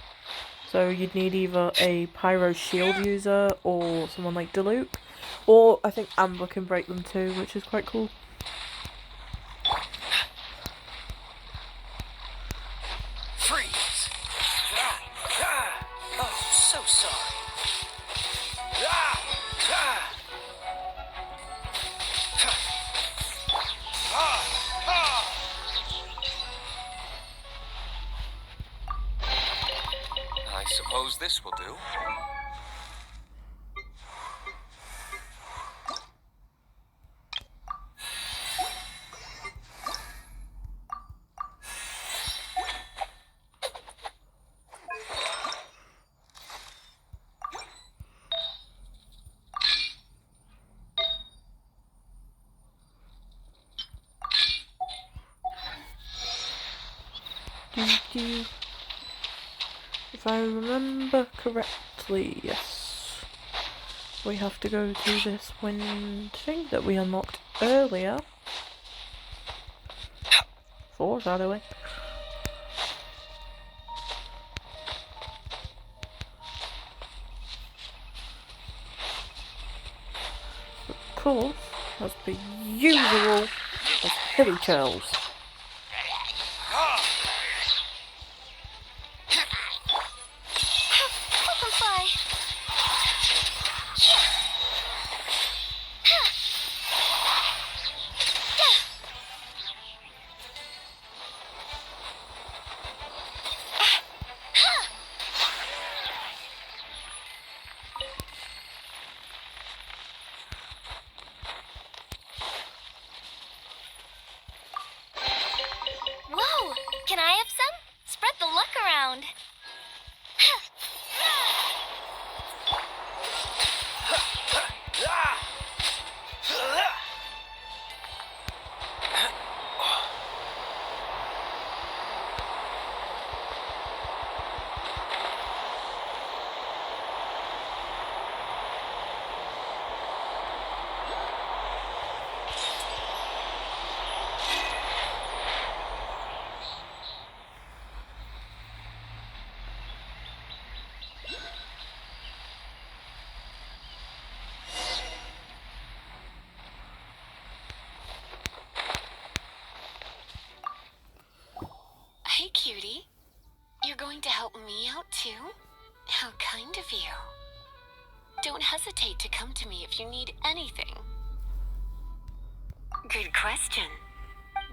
So you'd need either a Pyro shield user or someone like Diluc. Or I think Amber can break them too, which is quite cool. Freeze! Oh, so sorry. I suppose this will do. If I remember correctly, yes. We have to go to this wind thing that we unlocked earlier. Foreshadowing. Of course, as per usual, as hilly churls. Whoa! Can I have some? Spread the luck around. Hey, cutie. You're going to help me out too? How kind of you. Don't hesitate to come to me if you need anything. Good question.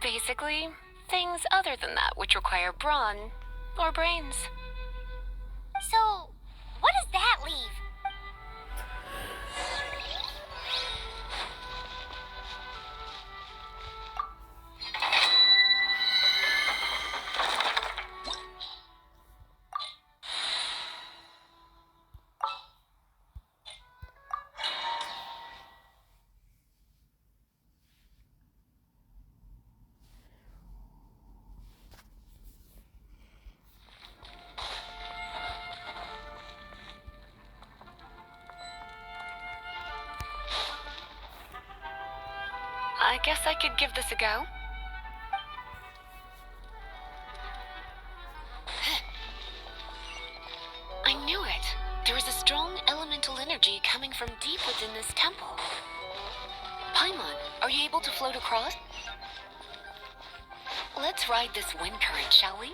Basically, things other than that which require brawn or brains. So, what does that leave? guess I could give this a go. I knew it. There is a strong elemental energy coming from deep within this temple. Paimon, are you able to float across? Let's ride this wind current, shall we?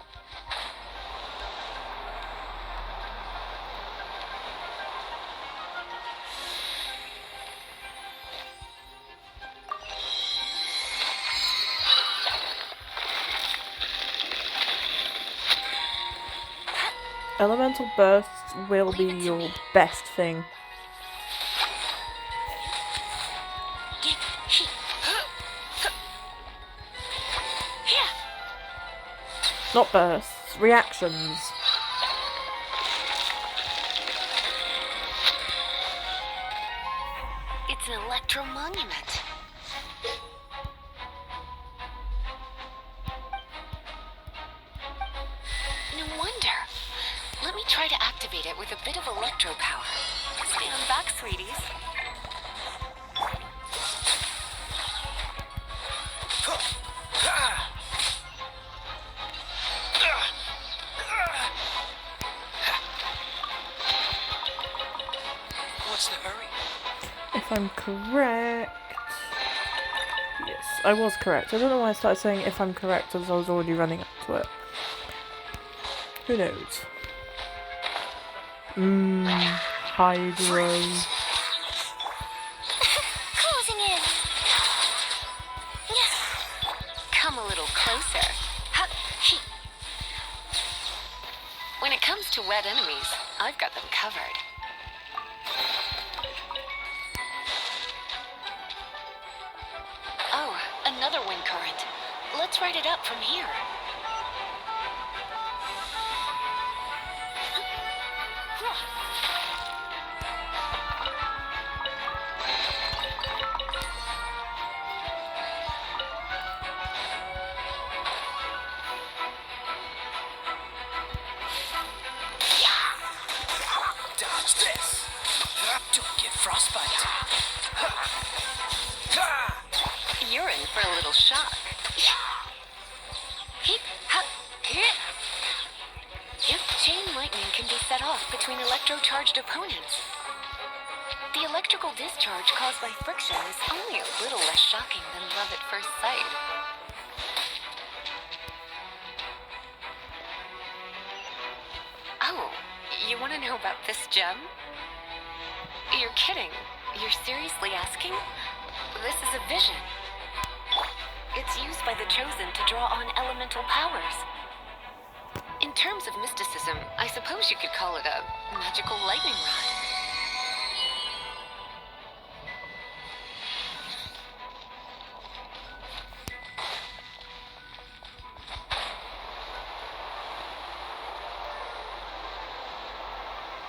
Elemental bursts will be your best thing. Not bursts, reactions. It's an electro monument. No wonder. Let me try to activate it with a bit of electro power. Stand back, sweeties. What's the hurry? If I'm correct... Yes, I was correct. I don't know why I started saying if I'm correct as I was already running up to it. Who knows? Hydro. Closing in. Come a little closer. When it comes to wet enemies, I've got them covered. Oh, another wind current. Let's ride it up from here. Dodge this. Don't get frostbite. You're in for a little shock. Heep, hop, hit. Chain lightning can be set off between electro-charged opponents. The electrical discharge caused by friction is only a little less shocking than love at first sight. Oh, you want to know about this gem? You're kidding. You're seriously asking? This is a vision. It's used by the Chosen to draw on elemental powers. In terms of mysticism, I suppose you could call it a magical lightning rod.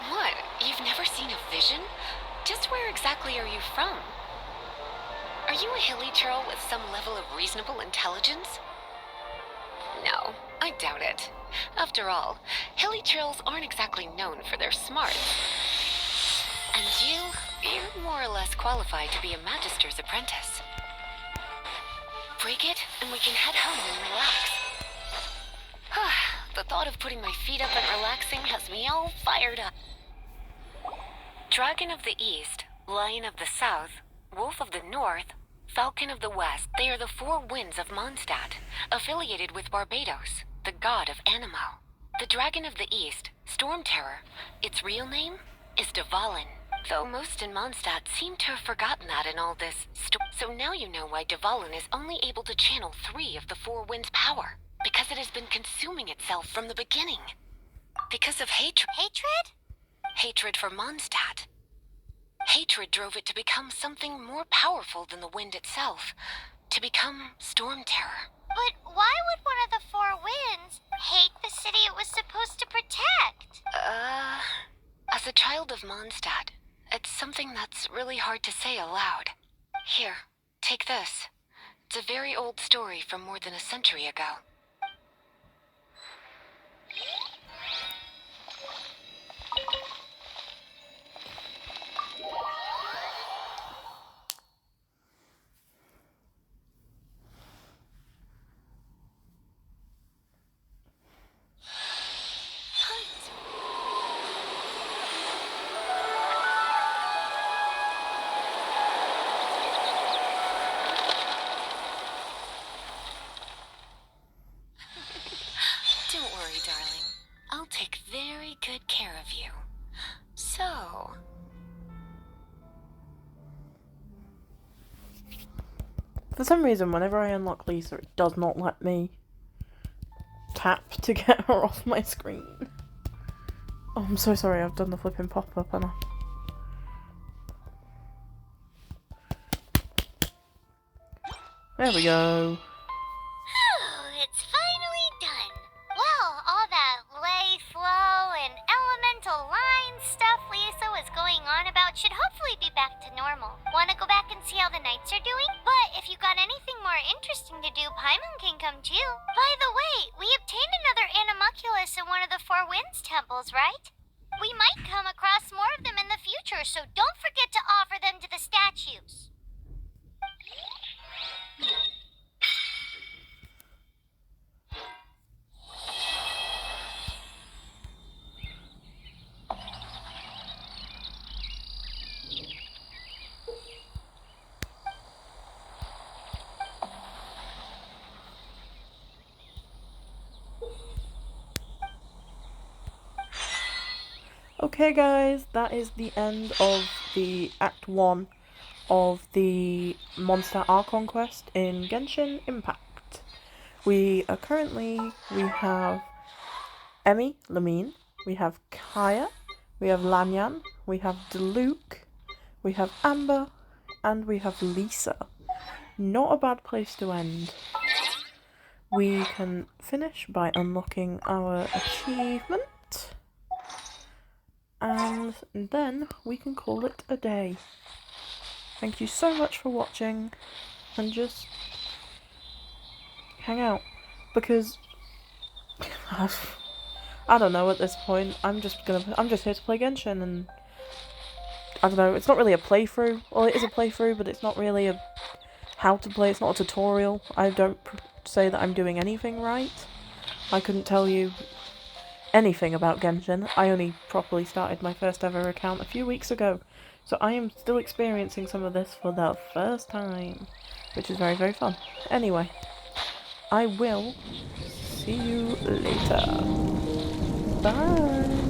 What? You've never seen a vision? Just where exactly are you from? Are you a hilly churl with some level of reasonable intelligence? No, I doubt it. After all, hilly churls aren't exactly known for their smarts. And you're more or less qualified to be a magister's apprentice. Break it, and we can head home and relax. The thought of putting my feet up and relaxing has me all fired up. Dragon of the East, Lion of the South, Wolf of the North, Falcon of the West. They are the four winds of Mondstadt, affiliated with Barbados, the god of Anemo. The Dragon of the East, Storm Terror, its real name is Dvalin. Though most in Mondstadt seem to have forgotten that in all this so now you know why Dvalin is only able to channel 3 of the four winds' power. Because it has been consuming itself from the beginning. Because of hatred. Hatred? Hatred for Mondstadt. Hatred drove it to become something more powerful than the wind itself. To become Storm Terror. But why would one of the four winds hate the city it was supposed to protect? As a child of Mondstadt, it's something that's really hard to say aloud. Here, take this. It's a very old story from more than a century ago. For some reason, whenever I unlock Lisa, it does not let me tap to get her off my screen. Oh, I'm so sorry, I've done the flipping pop-up, and there we go. It's finally done. Well, all that lay flow and elemental line stuff Lisa was going on about should hopefully be back to normal. Want to go back and see how the knights are doing? But if you got anything more interesting to do, Paimon can come too. By the way, we obtained another animalculus in one of the Four Winds temples, right? We might come across more of them in the future, so don't forget to offer them to the statues. Okay guys, that is the end of the Act 1 of the Monster Archon quest in Genshin Impact. We have Emmy, Lamine, we have Kaya, we have Lanyan, we have Diluc, we have Amber, and we have Lisa. Not a bad place to end. We can finish by unlocking our achievement. And then we can call it a day. Thank you so much for watching, and just hang out, because I don't know at this point. I'm just here to play Genshin, and I don't know, it's not really a playthrough. Well, it is a playthrough, but it's not really a how to play. It's not a tutorial. I don't say that I'm doing anything right. I couldn't tell you anything about Genshin. I only properly started my first ever account a few weeks ago, so I am still experiencing some of this for the first time, which is very, very fun. Anyway, I will see you later. Bye!